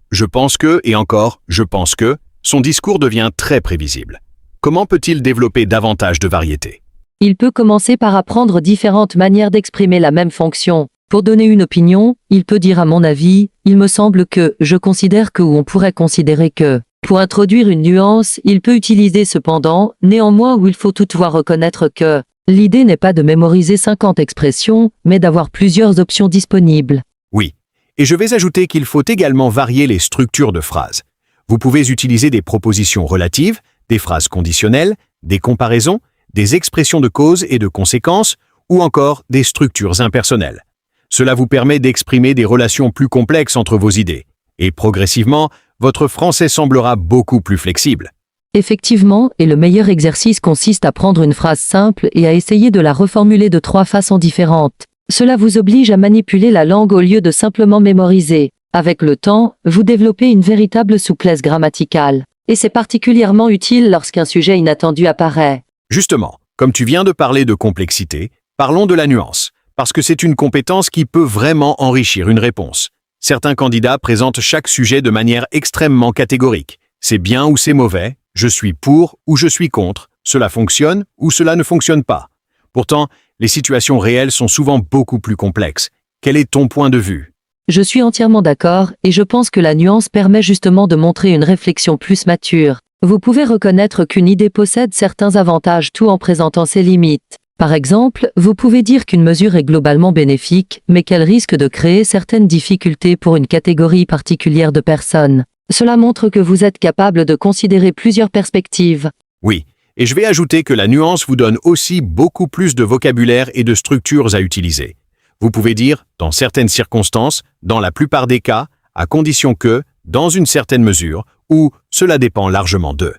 et encore « je pense que », son discours devient très prévisible. Comment peut-il développer davantage de variété? Il peut commencer par apprendre différentes manières d'exprimer la même fonction. Pour donner une opinion, il peut dire à mon avis, il me semble que, je considère que ou on pourrait considérer que. Pour introduire une nuance, il peut utiliser cependant, néanmoins où il faut toutefois reconnaître que. L'idée n'est pas de mémoriser 50 expressions, mais d'avoir plusieurs options disponibles. Oui, et je vais ajouter qu'il faut également varier les structures de phrases. Vous pouvez utiliser des propositions relatives, des phrases conditionnelles, des comparaisons, des expressions de cause et de conséquence, ou encore des structures impersonnelles. Cela vous permet d'exprimer des relations plus complexes entre vos idées, et progressivement, votre français semblera beaucoup plus flexible. Effectivement, et le meilleur exercice consiste à prendre une phrase simple et à essayer de la reformuler de 3 façons différentes. Cela vous oblige à manipuler la langue au lieu de simplement mémoriser. Avec le temps, vous développez une véritable souplesse grammaticale. Et c'est particulièrement utile lorsqu'un sujet inattendu apparaît. Justement, comme tu viens de parler de complexité, parlons de la nuance, parce que c'est une compétence qui peut vraiment enrichir une réponse. Certains candidats présentent chaque sujet de manière extrêmement catégorique. C'est bien ou c'est mauvais, je suis pour ou je suis contre, cela fonctionne ou cela ne fonctionne pas. Pourtant, les situations réelles sont souvent beaucoup plus complexes. Quel est ton point de vue? Je suis entièrement d'accord, et je pense que la nuance permet justement de montrer une réflexion plus mature. Vous pouvez reconnaître qu'une idée possède certains avantages tout en présentant ses limites. Par exemple, vous pouvez dire qu'une mesure est globalement bénéfique, mais qu'elle risque de créer certaines difficultés pour une catégorie particulière de personnes. Cela montre que vous êtes capable de considérer plusieurs perspectives. Oui, et je vais ajouter que la nuance vous donne aussi beaucoup plus de vocabulaire et de structures à utiliser. Vous pouvez dire, dans certaines circonstances, dans la plupart des cas, à condition que, dans une certaine mesure, ou cela dépend largement d'eux.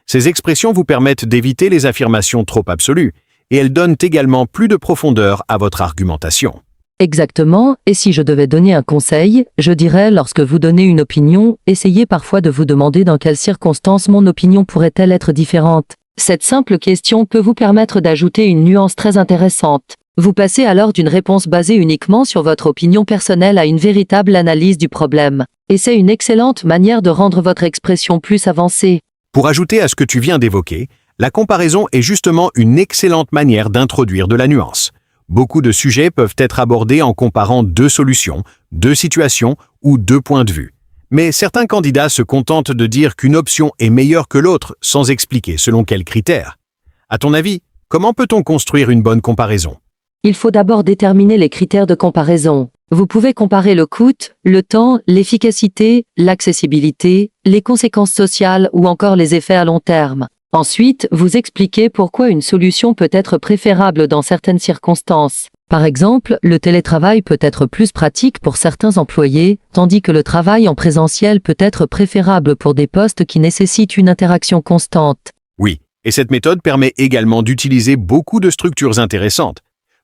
Ces expressions vous permettent d'éviter les affirmations trop absolues, et elles donnent également plus de profondeur à votre argumentation. Exactement, et si je devais donner un conseil, je dirais lorsque vous donnez une opinion, essayez parfois de vous demander dans quelles circonstances mon opinion pourrait-elle être différente. Cette simple question peut vous permettre d'ajouter une nuance très intéressante. Vous passez alors d'une réponse basée uniquement sur votre opinion personnelle à une véritable analyse du problème. Et c'est une excellente manière de rendre votre expression plus avancée. Pour ajouter à ce que tu viens d'évoquer, La comparaison est justement une excellente manière d'introduire de la nuance. Beaucoup de sujets peuvent être abordés en comparant deux solutions, deux situations ou deux points de vue. Mais certains candidats se contentent de dire qu'une option est meilleure que l'autre sans expliquer selon quels critères. À ton avis, comment peut-on construire une bonne comparaison? Il faut d'abord déterminer les critères de comparaison. Vous pouvez comparer le coût, le temps, l'efficacité, l'accessibilité, les conséquences sociales ou encore les effets à long terme. Ensuite, vous expliquez pourquoi une solution peut être préférable dans certaines circonstances. Par exemple, le télétravail peut être plus pratique pour certains employés, tandis que le travail en présentiel peut être préférable pour des postes qui nécessitent une interaction constante. Oui, et cette méthode permet également d'utiliser beaucoup de structures intéressantes.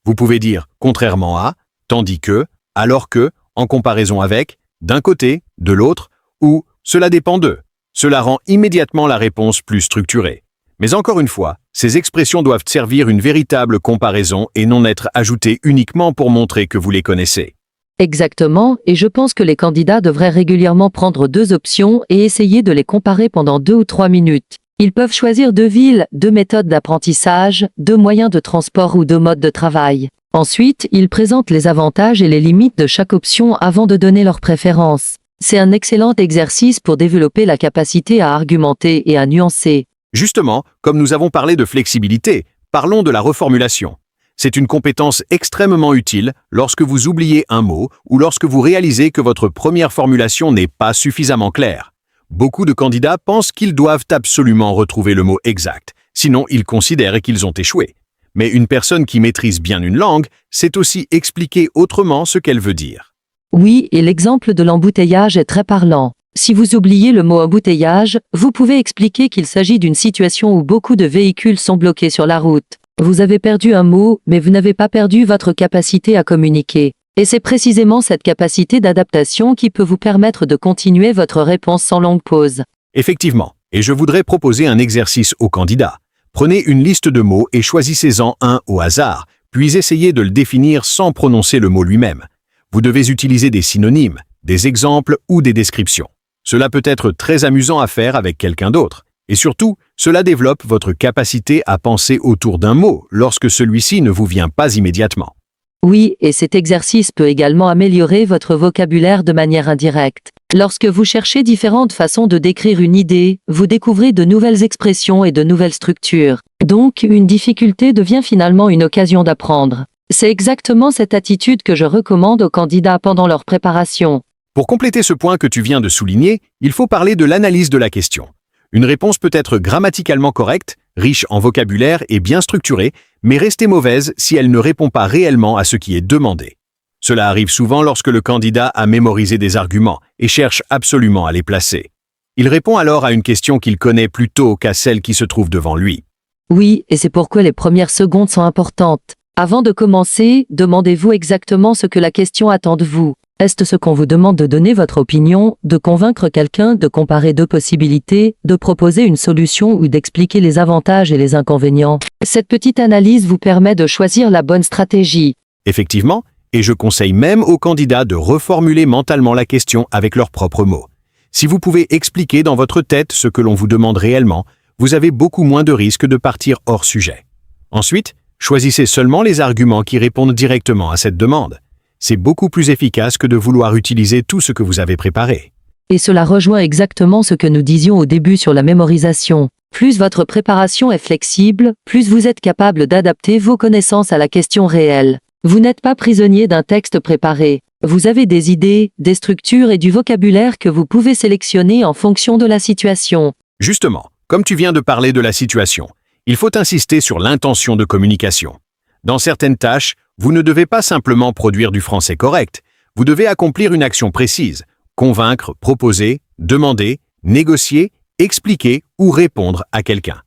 Vous pouvez dire « contrairement à »,« tandis que »,« alors que », en comparaison avec, « d'un côté »,« de l'autre » ou « cela dépend d'eux ». Cela rend immédiatement la réponse plus structurée. Mais encore une fois, ces expressions doivent servir une véritable comparaison et non être ajoutées uniquement pour montrer que vous les connaissez. Exactement, et je pense que les candidats devraient régulièrement prendre deux options et essayer de les comparer pendant 2 ou 3 minutes. Ils peuvent choisir 2 villes, 2 méthodes d'apprentissage, 2 moyens de transport ou 2 modes de travail. Ensuite, ils présentent les avantages et les limites de chaque option avant de donner leurs préférences. C'est un excellent exercice pour développer la capacité à argumenter et à nuancer. Justement, comme nous avons parlé de flexibilité, parlons de la reformulation. C'est une compétence extrêmement utile lorsque vous oubliez un mot ou lorsque vous réalisez que votre première formulation n'est pas suffisamment claire. Beaucoup de candidats pensent qu'ils doivent absolument retrouver le mot exact, sinon ils considèrent qu'ils ont échoué. Mais une personne qui maîtrise bien une langue sait aussi expliquer autrement ce qu'elle veut dire. Oui, et l'exemple de l'embouteillage est très parlant. Si vous oubliez le mot embouteillage, vous pouvez expliquer qu'il s'agit d'une situation où beaucoup de véhicules sont bloqués sur la route. Vous avez perdu un mot, mais vous n'avez pas perdu votre capacité à communiquer. Et c'est précisément cette capacité d'adaptation qui peut vous permettre de continuer votre réponse sans longue pause. Effectivement, et je voudrais proposer un exercice aux candidats. Prenez une liste de mots et choisissez-en un au hasard, puis essayez de le définir sans prononcer le mot lui-même. Vous devez utiliser des synonymes, des exemples ou des descriptions. Cela peut être très amusant à faire avec quelqu'un d'autre. Et surtout, cela développe votre capacité à penser autour d'un mot lorsque celui-ci ne vous vient pas immédiatement. Oui, et cet exercice peut également améliorer votre vocabulaire de manière indirecte. Lorsque vous cherchez différentes façons de décrire une idée, vous découvrez de nouvelles expressions et de nouvelles structures. Donc, une difficulté devient finalement une occasion d'apprendre. C'est exactement cette attitude que je recommande aux candidats pendant leur préparation. Pour compléter ce point que tu viens de souligner, il faut parler de l'analyse de la question. Une réponse peut être grammaticalement correcte, riche en vocabulaire et bien structurée, mais rester mauvaise si elle ne répond pas réellement à ce qui est demandé. Cela arrive souvent lorsque le candidat a mémorisé des arguments et cherche absolument à les placer. Il répond alors à une question qu'il connaît plutôt qu'à celle qui se trouve devant lui. Oui, et c'est pourquoi les premières secondes sont importantes. Avant de commencer, demandez-vous exactement ce que la question attend de vous. Est-ce ce qu'on vous demande de donner votre opinion, de convaincre quelqu'un, de comparer 2 possibilités, de proposer une solution ou d'expliquer les avantages et les inconvénients? Cette petite analyse vous permet de choisir la bonne stratégie. Effectivement, et je conseille même aux candidats de reformuler mentalement la question avec leurs propres mots. Si vous pouvez expliquer dans votre tête ce que l'on vous demande réellement, vous avez beaucoup moins de risques de partir hors sujet. Ensuite, choisissez seulement les arguments qui répondent directement à cette demande. C'est beaucoup plus efficace que de vouloir utiliser tout ce que vous avez préparé. Et cela rejoint exactement ce que nous disions au début sur la mémorisation. Plus votre préparation est flexible, plus vous êtes capable d'adapter vos connaissances à la question réelle. Vous n'êtes pas prisonnier d'un texte préparé. Vous avez des idées, des structures et du vocabulaire que vous pouvez sélectionner en fonction de la situation. Justement, comme tu viens de parler de la situation, il faut insister sur l'intention de communication. Dans certaines tâches, vous ne devez pas simplement produire du français correct, vous devez accomplir une action précise, convaincre, proposer, demander, négocier, expliquer ou répondre à quelqu'un.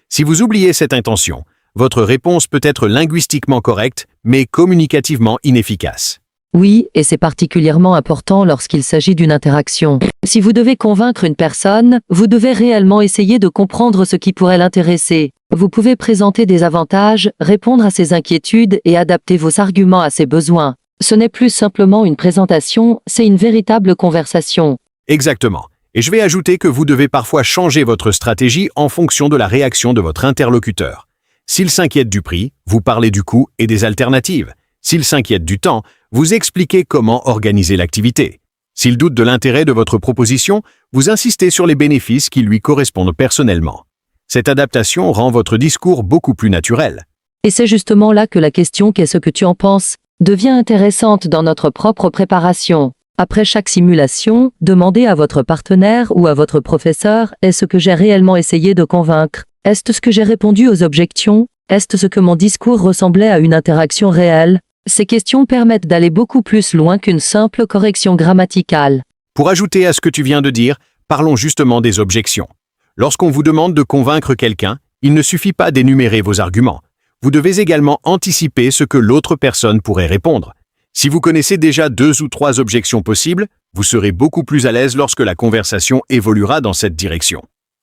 Si vous oubliez cette intention, votre réponse peut être linguistiquement correcte, mais communicativement inefficace. Oui, et c'est particulièrement important lorsqu'il s'agit d'une interaction. Si vous devez convaincre une personne, vous devez réellement essayer de comprendre ce qui pourrait l'intéresser. Vous pouvez présenter des avantages, répondre à ses inquiétudes et adapter vos arguments à ses besoins. Ce n'est plus simplement une présentation, c'est une véritable conversation. Exactement. Et je vais ajouter que vous devez parfois changer votre stratégie en fonction de la réaction de votre interlocuteur. S'il s'inquiète du prix, vous parlez du coût et des alternatives. S'il s'inquiète du temps, vous expliquez comment organiser l'activité. S'il doute de l'intérêt de votre proposition, vous insistez sur les bénéfices qui lui correspondent personnellement. Cette adaptation rend votre discours beaucoup plus naturel. Et c'est justement là que la question « qu'est-ce que tu en penses ?» devient intéressante dans notre propre préparation. Après chaque simulation, demandez à votre partenaire ou à votre professeur « est-ce que j'ai réellement essayé de convaincre ? Est-ce que j'ai répondu aux objections ? Est-ce que mon discours ressemblait à une interaction réelle ?» Ces questions permettent d'aller beaucoup plus loin qu'une simple correction grammaticale. Pour ajouter à ce que tu viens de dire, parlons justement des objections. Lorsqu'on vous demande de convaincre quelqu'un, il ne suffit pas d'énumérer vos arguments. Vous devez également anticiper ce que l'autre personne pourrait répondre. Si vous connaissez déjà 2 ou 3 objections possibles, vous serez beaucoup plus à l'aise lorsque la conversation évoluera dans cette direction.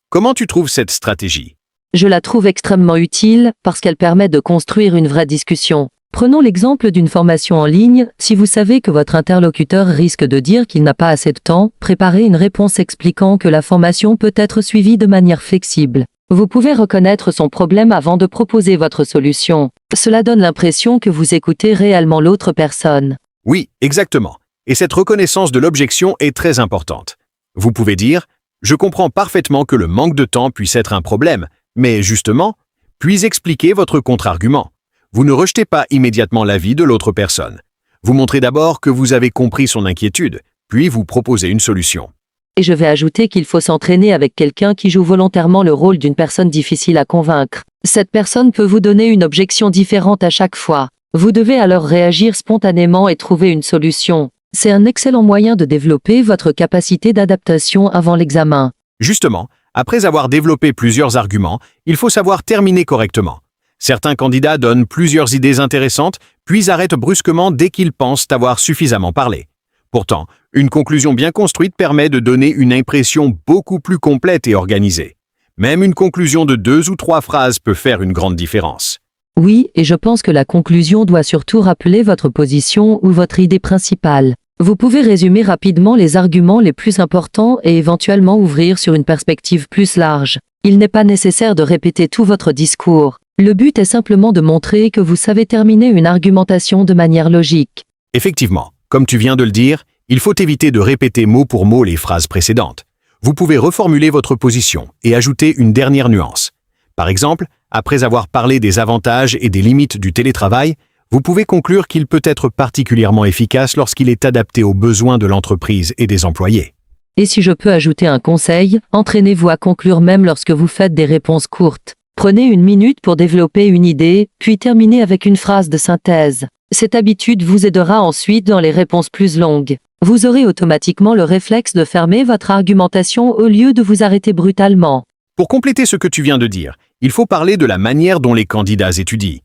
Comment tu trouves cette stratégie ? Je la trouve extrêmement utile parce qu'elle permet de construire une vraie discussion. Prenons l'exemple d'une formation en ligne. Si vous savez que votre interlocuteur risque de dire qu'il n'a pas assez de temps, préparez une réponse expliquant que la formation peut être suivie de manière flexible. Vous pouvez reconnaître son problème avant de proposer votre solution. Cela donne l'impression que vous écoutez réellement l'autre personne. Oui, exactement. Et cette reconnaissance de l'objection est très importante. Vous pouvez dire « Je comprends parfaitement que le manque de temps puisse être un problème, mais justement, puis expliquer votre contre-argument. Vous ne rejetez pas immédiatement l'avis de l'autre personne. Vous montrez d'abord que vous avez compris son inquiétude, puis vous proposez une solution. Et je vais ajouter qu'il faut s'entraîner avec quelqu'un qui joue volontairement le rôle d'une personne difficile à convaincre. Cette personne peut vous donner une objection différente à chaque fois. Vous devez alors réagir spontanément et trouver une solution. C'est un excellent moyen de développer votre capacité d'adaptation avant l'examen. Justement, après avoir développé plusieurs arguments, il faut savoir terminer correctement. Certains candidats donnent plusieurs idées intéressantes, puis arrêtent brusquement dès qu'ils pensent avoir suffisamment parlé. Pourtant, une conclusion bien construite permet de donner une impression beaucoup plus complète et organisée. Même une conclusion de 2 ou 3 phrases peut faire une grande différence. Oui, et je pense que la conclusion doit surtout rappeler votre position ou votre idée principale. Vous pouvez résumer rapidement les arguments les plus importants et éventuellement ouvrir sur une perspective plus large. Il n'est pas nécessaire de répéter tout votre discours. Le but est simplement de montrer que vous savez terminer une argumentation de manière logique. Effectivement, comme tu viens de le dire, il faut éviter de répéter mot pour mot les phrases précédentes. Vous pouvez reformuler votre position et ajouter une dernière nuance. Par exemple, après avoir parlé des avantages et des limites du télétravail, vous pouvez conclure qu'il peut être particulièrement efficace lorsqu'il est adapté aux besoins de l'entreprise et des employés. Et si je peux ajouter un conseil, entraînez-vous à conclure même lorsque vous faites des réponses courtes. Prenez 1 minute pour développer une idée, puis terminez avec une phrase de synthèse. Cette habitude vous aidera ensuite dans les réponses plus longues. Vous aurez automatiquement le réflexe de fermer votre argumentation au lieu de vous arrêter brutalement. Pour compléter ce que tu viens de dire, il faut parler de la manière dont les candidats étudient.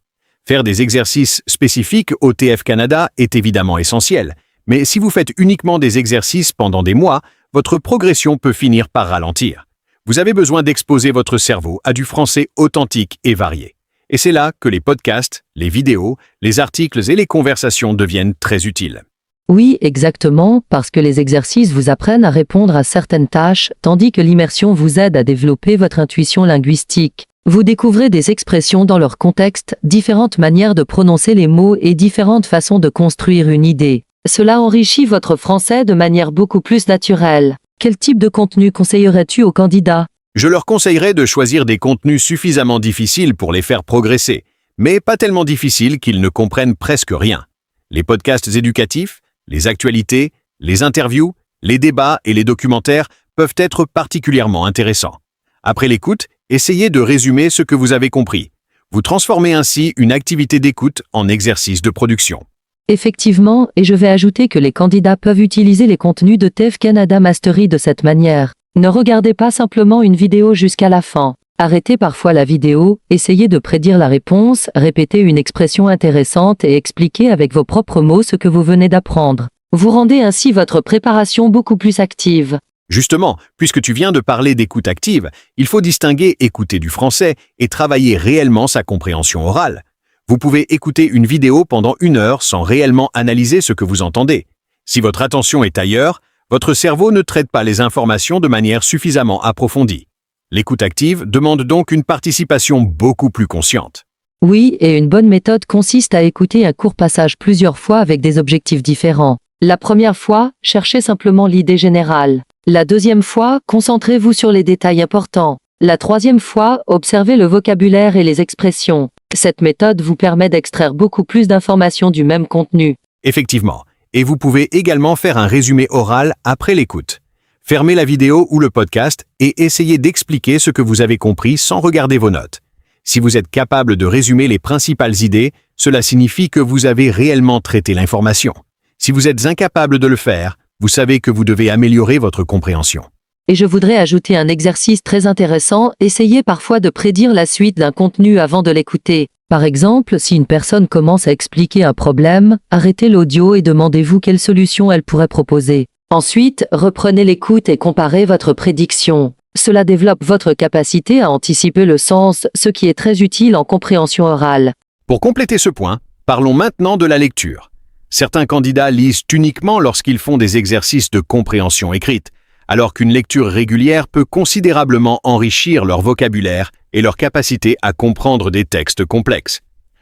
Faire des exercices spécifiques au TF Canada est évidemment essentiel, mais si vous faites uniquement des exercices pendant des mois, votre progression peut finir par ralentir. Vous avez besoin d'exposer votre cerveau à du français authentique et varié. Et c'est là que les podcasts, les vidéos, les articles et les conversations deviennent très utiles. Oui, exactement, parce que les exercices vous apprennent à répondre à certaines tâches, tandis que l'immersion vous aide à développer votre intuition linguistique. Vous découvrez des expressions dans leur contexte, différentes manières de prononcer les mots et différentes façons de construire une idée. Cela enrichit votre français de manière beaucoup plus naturelle. Quel type de contenu conseillerais-tu aux candidats ? Je leur conseillerais de choisir des contenus suffisamment difficiles pour les faire progresser, mais pas tellement difficiles qu'ils ne comprennent presque rien. Les podcasts éducatifs, les actualités, les interviews, les débats et les documentaires peuvent être particulièrement intéressants. Après l'écoute, essayez de résumer ce que vous avez compris. Vous transformez ainsi une activité d'écoute en exercice de production. Effectivement, et je vais ajouter que les candidats peuvent utiliser les contenus de TF Canada Mastery de cette manière. Ne regardez pas simplement une vidéo jusqu'à la fin. Arrêtez parfois la vidéo, essayez de prédire la réponse, répétez une expression intéressante et expliquez avec vos propres mots ce que vous venez d'apprendre. Vous rendez ainsi votre préparation beaucoup plus active. Justement, puisque tu viens de parler d'écoute active, il faut distinguer écouter du français et travailler réellement sa compréhension orale. Vous pouvez écouter une vidéo pendant 1 heure sans réellement analyser ce que vous entendez. Si votre attention est ailleurs, Votre cerveau ne traite pas les informations de manière suffisamment approfondie. L'écoute active demande donc une participation beaucoup plus consciente. Oui, et une bonne méthode consiste à écouter un court passage plusieurs fois avec des objectifs différents. La première fois, cherchez simplement l'idée générale. La deuxième fois, concentrez-vous sur les détails importants. La troisième fois, observez le vocabulaire et les expressions. Cette méthode vous permet d'extraire beaucoup plus d'informations du même contenu. Effectivement. Et vous pouvez également faire un résumé oral après l'écoute. Fermez la vidéo ou le podcast et essayez d'expliquer ce que vous avez compris sans regarder vos notes. Si vous êtes capable de résumer les principales idées, cela signifie que vous avez réellement traité l'information. Si vous êtes incapable de le faire, vous savez que vous devez améliorer votre compréhension. Et je voudrais ajouter un exercice très intéressant, essayez parfois de prédire la suite d'un contenu avant de l'écouter. Par exemple, si une personne commence à expliquer un problème, arrêtez l'audio et demandez-vous quelle solution elle pourrait proposer. Ensuite, reprenez l'écoute et comparez votre prédiction. Cela développe votre capacité à anticiper le sens, ce qui est très utile en compréhension orale. Pour compléter ce point, parlons maintenant de la lecture. Certains candidats lisent uniquement lorsqu'ils font des exercices de compréhension écrite, alors qu'une lecture régulière peut considérablement enrichir leur vocabulaire et leur capacité à comprendre des textes complexes.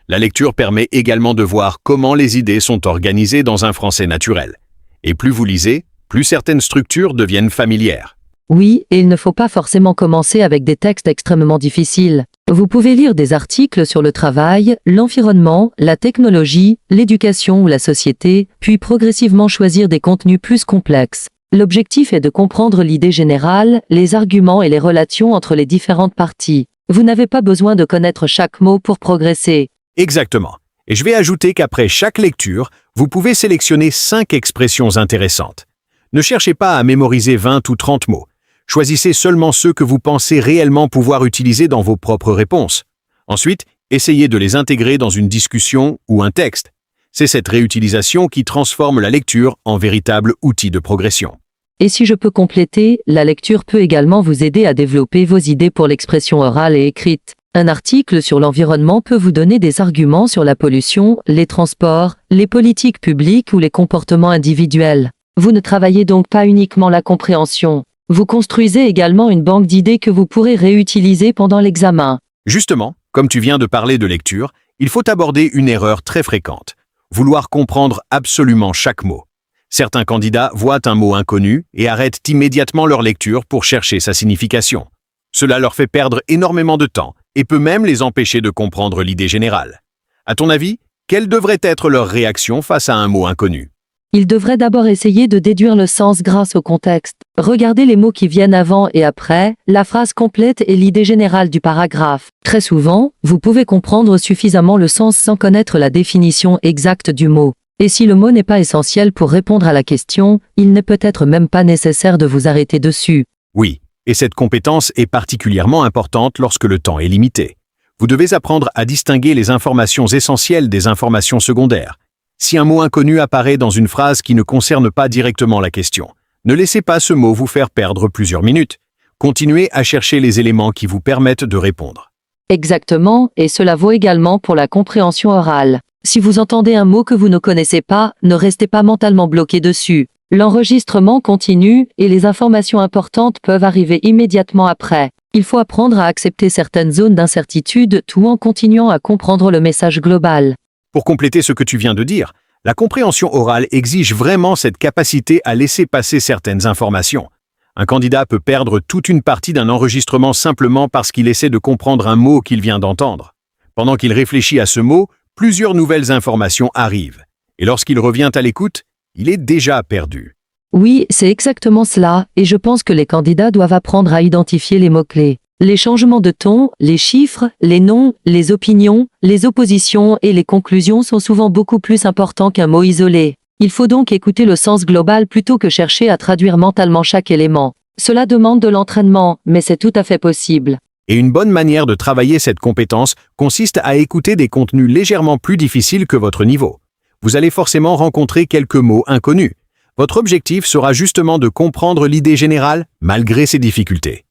La lecture permet également de voir comment les idées sont organisées dans un français naturel. Et plus vous lisez, plus certaines structures deviennent familières. Oui, et il ne faut pas forcément commencer avec des textes extrêmement difficiles. Vous pouvez lire des articles sur le travail, l'environnement, la technologie, l'éducation ou la société, puis progressivement choisir des contenus plus complexes. L'objectif est de comprendre l'idée générale, les arguments et les relations entre les différentes parties. Vous n'avez pas besoin de connaître chaque mot pour progresser. Exactement. Et je vais ajouter qu'après chaque lecture, vous pouvez sélectionner 5 expressions intéressantes. Ne cherchez pas à mémoriser 20 ou 30 mots. Choisissez seulement ceux que vous pensez réellement pouvoir utiliser dans vos propres réponses. Ensuite, essayez de les intégrer dans une discussion ou un texte. C'est cette réutilisation qui transforme la lecture en véritable outil de progression. Et si je peux compléter, la lecture peut également vous aider à développer vos idées pour l'expression orale et écrite. Un article sur l'environnement peut vous donner des arguments sur la pollution, les transports, les politiques publiques ou les comportements individuels. Vous ne travaillez donc pas uniquement la compréhension. Vous construisez également une banque d'idées que vous pourrez réutiliser pendant l'examen. Justement, comme tu viens de parler de lecture, il faut aborder une erreur très fréquente. Vouloir comprendre absolument chaque mot. Certains candidats voient un mot inconnu et arrêtent immédiatement leur lecture pour chercher sa signification. Cela leur fait perdre énormément de temps et peut même les empêcher de comprendre l'idée générale. À ton avis, quelle devrait être leur réaction face à un mot inconnu? Ils devraient d'abord essayer de déduire le sens grâce au contexte. Regardez les mots qui viennent avant et après, la phrase complète et l'idée générale du paragraphe. Très souvent, vous pouvez comprendre suffisamment le sens sans connaître la définition exacte du mot. Et si le mot n'est pas essentiel pour répondre à la question, il n'est peut-être même pas nécessaire de vous arrêter dessus. Oui, et cette compétence est particulièrement importante lorsque le temps est limité. Vous devez apprendre à distinguer les informations essentielles des informations secondaires. Si un mot inconnu apparaît dans une phrase qui ne concerne pas directement la question, ne laissez pas ce mot vous faire perdre plusieurs minutes. Continuez à chercher les éléments qui vous permettent de répondre. Exactement, et cela vaut également pour la compréhension orale. Si vous entendez un mot que vous ne connaissez pas, ne restez pas mentalement bloqué dessus. L'enregistrement continue et les informations importantes peuvent arriver immédiatement après. Il faut apprendre à accepter certaines zones d'incertitude tout en continuant à comprendre le message global. Pour compléter ce que tu viens de dire, la compréhension orale exige vraiment cette capacité à laisser passer certaines informations. Un candidat peut perdre toute une partie d'un enregistrement simplement parce qu'il essaie de comprendre un mot qu'il vient d'entendre. Pendant qu'il réfléchit à ce mot, plusieurs nouvelles informations arrivent. Et lorsqu'il revient à l'écoute, il est déjà perdu. Oui, c'est exactement cela, et je pense que les candidats doivent apprendre à identifier les mots-clés. Les changements de ton, les chiffres, les noms, les opinions, les oppositions et les conclusions sont souvent beaucoup plus importants qu'un mot isolé. Il faut donc écouter le sens global plutôt que chercher à traduire mentalement chaque élément. Cela demande de l'entraînement, mais c'est tout à fait possible. Et une bonne manière de travailler cette compétence consiste à écouter des contenus légèrement plus difficiles que votre niveau. Vous allez forcément rencontrer quelques mots inconnus. Votre objectif sera justement de comprendre l'idée générale malgré ces difficultés.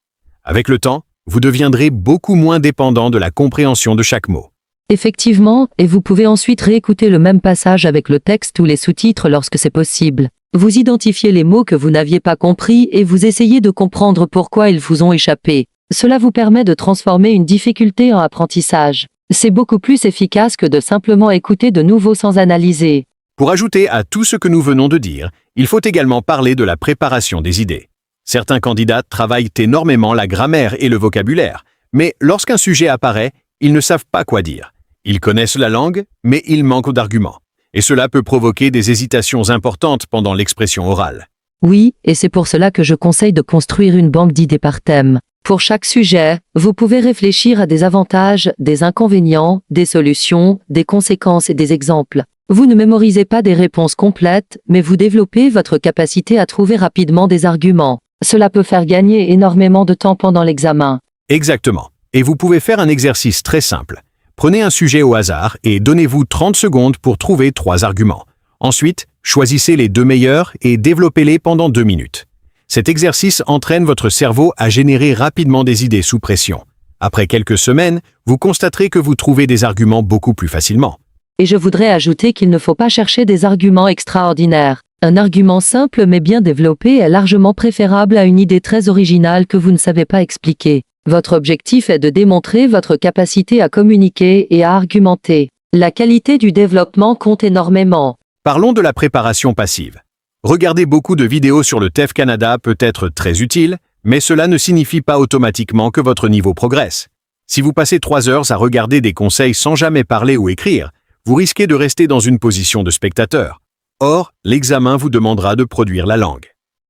Avec le temps, vous deviendrez beaucoup moins dépendant de la compréhension de chaque mot. Effectivement, et vous pouvez ensuite réécouter le même passage avec le texte ou les sous-titres lorsque c'est possible. Vous identifiez les mots que vous n'aviez pas compris et vous essayez de comprendre pourquoi ils vous ont échappé. Cela vous permet de transformer une difficulté en apprentissage. C'est beaucoup plus efficace que de simplement écouter de nouveau sans analyser. Pour ajouter à tout ce que nous venons de dire, il faut également parler de la préparation des idées. Certains candidats travaillent énormément la grammaire et le vocabulaire, mais lorsqu'un sujet apparaît, ils ne savent pas quoi dire. Ils connaissent la langue, mais ils manquent d'arguments. Et cela peut provoquer des hésitations importantes pendant l'expression orale. Oui, et c'est pour cela que je conseille de construire une banque d'idées par thème. Pour chaque sujet, vous pouvez réfléchir à des avantages, des inconvénients, des solutions, des conséquences et des exemples. Vous ne mémorisez pas des réponses complètes, mais vous développez votre capacité à trouver rapidement des arguments. Cela peut faire gagner énormément de temps pendant l'examen. Exactement. Et vous pouvez faire un exercice très simple. Prenez un sujet au hasard et donnez-vous 30 secondes pour trouver 3 arguments. Ensuite, choisissez les 2 meilleurs et développez-les pendant 2 minutes. Cet exercice entraîne votre cerveau à générer rapidement des idées sous pression. Après quelques semaines, vous constaterez que vous trouvez des arguments beaucoup plus facilement. Et je voudrais ajouter qu'il ne faut pas chercher des arguments extraordinaires. Un argument simple mais bien développé est largement préférable à une idée très originale que vous ne savez pas expliquer. Votre objectif est de démontrer votre capacité à communiquer et à argumenter. La qualité du développement compte énormément. Parlons de la préparation passive. Regarder beaucoup de vidéos sur le TEF Canada peut être très utile, mais cela ne signifie pas automatiquement que votre niveau progresse. Si vous passez 3 heures à regarder des conseils sans jamais parler ou écrire, vous risquez de rester dans une position de spectateur. Or, l'examen vous demandera de produire la langue.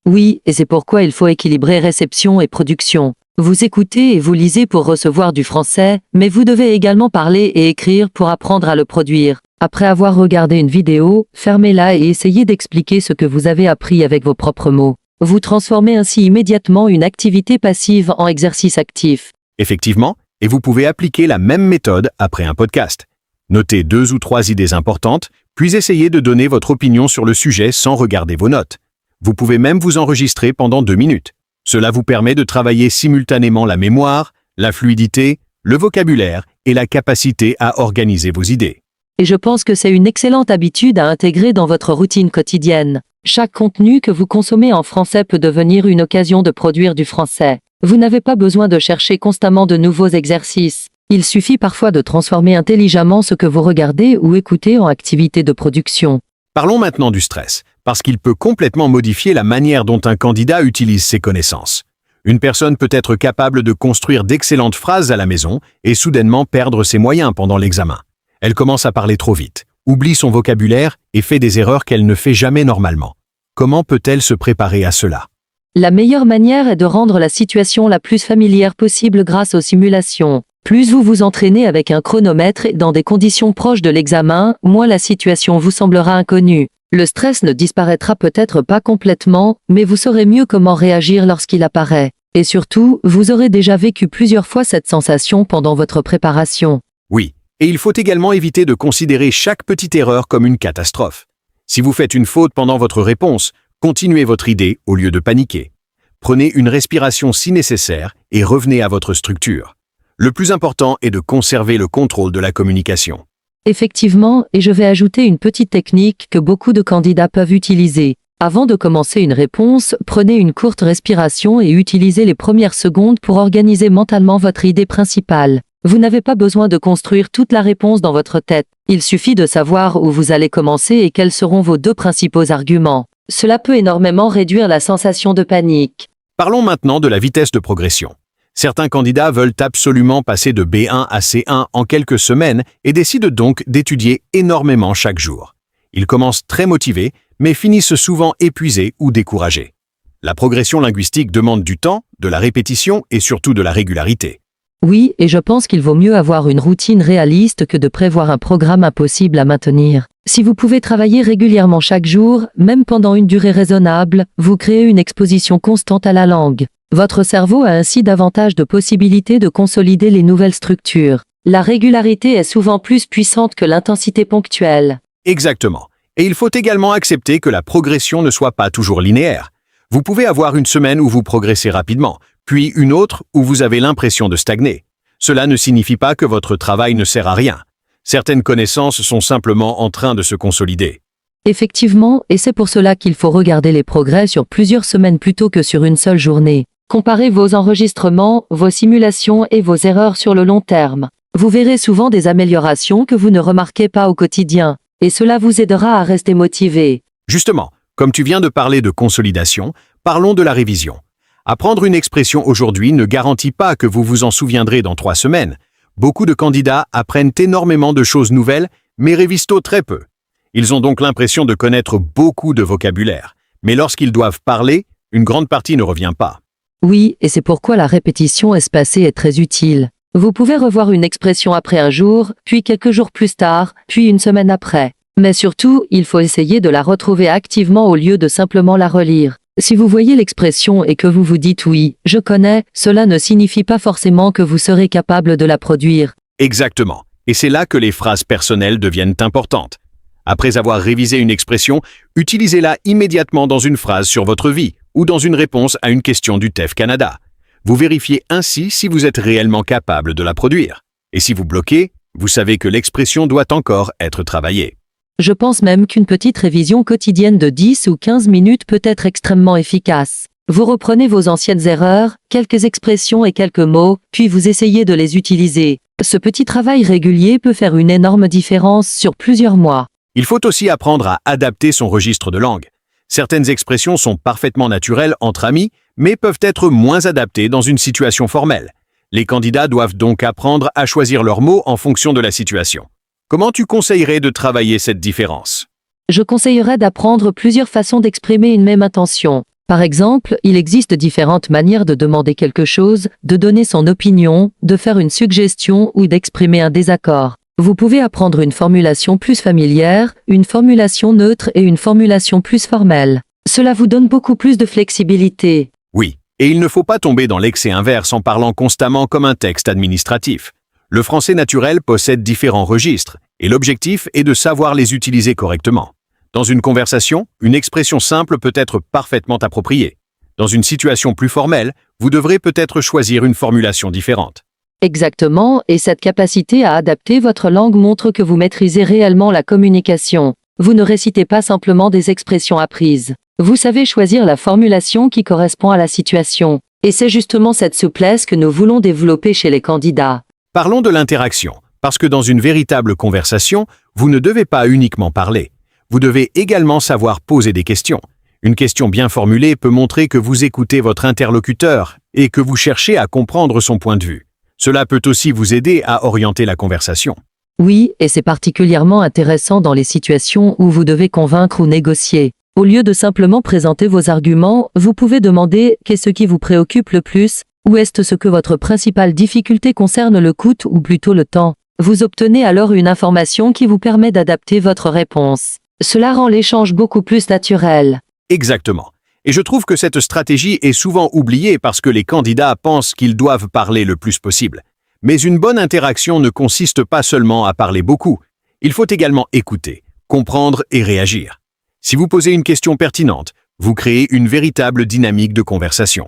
Oui, et c'est pourquoi il faut équilibrer réception et production. Vous écoutez et vous lisez pour recevoir du français, mais vous devez également parler et écrire pour apprendre à le produire. Après avoir regardé une vidéo, fermez-la et essayez d'expliquer ce que vous avez appris avec vos propres mots. Vous transformez ainsi immédiatement une activité passive en exercice actif. Effectivement, et vous pouvez appliquer la même méthode après un podcast. Notez 2 ou 3 idées importantes, puis essayez de donner votre opinion sur le sujet sans regarder vos notes. Vous pouvez même vous enregistrer pendant 2 minutes. Cela vous permet de travailler simultanément la mémoire, la fluidité, le vocabulaire et la capacité à organiser vos idées. Et je pense que c'est une excellente habitude à intégrer dans votre routine quotidienne. Chaque contenu que vous consommez en français peut devenir une occasion de produire du français. Vous n'avez pas besoin de chercher constamment de nouveaux exercices. Il suffit parfois de transformer intelligemment ce que vous regardez ou écoutez en activité de production. Parlons maintenant du stress, parce qu'il peut complètement modifier la manière dont un candidat utilise ses connaissances. Une personne peut être capable de construire d'excellentes phrases à la maison et soudainement perdre ses moyens pendant l'examen. Elle commence à parler trop vite, oublie son vocabulaire et fait des erreurs qu'elle ne fait jamais normalement. Comment peut-elle se préparer à cela? La meilleure manière est de rendre la situation la plus familière possible grâce aux simulations. Plus vous vous entraînez avec un chronomètre et dans des conditions proches de l'examen, moins la situation vous semblera inconnue. Le stress ne disparaîtra peut-être pas complètement, mais vous saurez mieux comment réagir lorsqu'il apparaît. Et surtout, vous aurez déjà vécu plusieurs fois cette sensation pendant votre préparation. Oui, et il faut également éviter de considérer chaque petite erreur comme une catastrophe. Si vous faites une faute pendant votre réponse, continuez votre idée au lieu de paniquer. Prenez une respiration si nécessaire et revenez à votre structure. Le plus important est de conserver le contrôle de la communication. Effectivement, et je vais ajouter une petite technique que beaucoup de candidats peuvent utiliser. Avant de commencer une réponse, prenez une courte respiration et utilisez les premières secondes pour organiser mentalement votre idée principale. Vous n'avez pas besoin de construire toute la réponse dans votre tête. Il suffit de savoir où vous allez commencer et quels seront vos 2 principaux arguments. Cela peut énormément réduire la sensation de panique. Parlons maintenant de la vitesse de progression. Certains candidats veulent absolument passer de B1 à C1 en quelques semaines et décident donc d'étudier énormément chaque jour. Ils commencent très motivés, mais finissent souvent épuisés ou découragés. La progression linguistique demande du temps, de la répétition et surtout de la régularité. Oui, et je pense qu'il vaut mieux avoir une routine réaliste que de prévoir un programme impossible à maintenir. Si vous pouvez travailler régulièrement chaque jour, même pendant une durée raisonnable, vous créez une exposition constante à la langue. Votre cerveau a ainsi davantage de possibilités de consolider les nouvelles structures. La régularité est souvent plus puissante que l'intensité ponctuelle. Exactement. Et il faut également accepter que la progression ne soit pas toujours linéaire. Vous pouvez avoir une semaine où vous progressez rapidement, puis une autre où vous avez l'impression de stagner. Cela ne signifie pas que votre travail ne sert à rien. Certaines connaissances sont simplement en train de se consolider. Effectivement, et c'est pour cela qu'il faut regarder les progrès sur plusieurs semaines plutôt que sur une seule journée. Comparez vos enregistrements, vos simulations et vos erreurs sur le long terme. Vous verrez souvent des améliorations que vous ne remarquez pas au quotidien, et cela vous aidera à rester motivé. Justement, comme tu viens de parler de consolidation, parlons de la révision. Apprendre une expression aujourd'hui ne garantit pas que vous vous en souviendrez dans 3 semaines. Beaucoup de candidats apprennent énormément de choses nouvelles, mais révisent très peu. Ils ont donc l'impression de connaître beaucoup de vocabulaire. Mais lorsqu'ils doivent parler, une grande partie ne revient pas. Oui, et c'est pourquoi la répétition espacée est très utile. Vous pouvez revoir une expression après un jour, puis quelques jours plus tard, puis une semaine après. Mais surtout, il faut essayer de la retrouver activement au lieu de simplement la relire. Si vous voyez l'expression et que vous vous dites oui, je connais, cela ne signifie pas forcément que vous serez capable de la produire. Exactement. Et c'est là que les phrases personnelles deviennent importantes. Après avoir révisé une expression, utilisez-la immédiatement dans une phrase sur votre vie ou dans une réponse à une question du TEF Canada. Vous vérifiez ainsi si vous êtes réellement capable de la produire. Et si vous bloquez, vous savez que l'expression doit encore être travaillée. Je pense même qu'une petite révision quotidienne de 10 ou 15 minutes peut être extrêmement efficace. Vous reprenez vos anciennes erreurs, quelques expressions et quelques mots, puis vous essayez de les utiliser. Ce petit travail régulier peut faire une énorme différence sur plusieurs mois. Il faut aussi apprendre à adapter son registre de langue. Certaines expressions sont parfaitement naturelles entre amis, mais peuvent être moins adaptées dans une situation formelle. Les candidats doivent donc apprendre à choisir leurs mots en fonction de la situation. Comment tu conseillerais de travailler cette différence? Je conseillerais d'apprendre plusieurs façons d'exprimer une même intention. Par exemple, il existe différentes manières de demander quelque chose, de donner son opinion, de faire une suggestion ou d'exprimer un désaccord. Vous pouvez apprendre une formulation plus familière, une formulation neutre et une formulation plus formelle. Cela vous donne beaucoup plus de flexibilité. Oui, et il ne faut pas tomber dans l'excès inverse en parlant constamment comme un texte administratif. Le français naturel possède différents registres, et l'objectif est de savoir les utiliser correctement. Dans une conversation, une expression simple peut être parfaitement appropriée. Dans une situation plus formelle, vous devrez peut-être choisir une formulation différente. Exactement, et cette capacité à adapter votre langue montre que vous maîtrisez réellement la communication. Vous ne récitez pas simplement des expressions apprises. Vous savez choisir la formulation qui correspond à la situation. Et c'est justement cette souplesse que nous voulons développer chez les candidats. Parlons de l'interaction, parce que dans une véritable conversation, vous ne devez pas uniquement parler. Vous devez également savoir poser des questions. Une question bien formulée peut montrer que vous écoutez votre interlocuteur et que vous cherchez à comprendre son point de vue. Cela peut aussi vous aider à orienter la conversation. Oui, et c'est particulièrement intéressant dans les situations où vous devez convaincre ou négocier. Au lieu de simplement présenter vos arguments, vous pouvez demander « Qu'est-ce qui vous préoccupe le plus ?» ou « Est-ce que votre principale difficulté concerne le coût ou plutôt le temps ?» Vous obtenez alors une information qui vous permet d'adapter votre réponse. Cela rend l'échange beaucoup plus naturel. Exactement. Et je trouve que cette stratégie est souvent oubliée parce que les candidats pensent qu'ils doivent parler le plus possible. Mais une bonne interaction ne consiste pas seulement à parler beaucoup. Il faut également écouter, comprendre et réagir. Si vous posez une question pertinente, vous créez une véritable dynamique de conversation.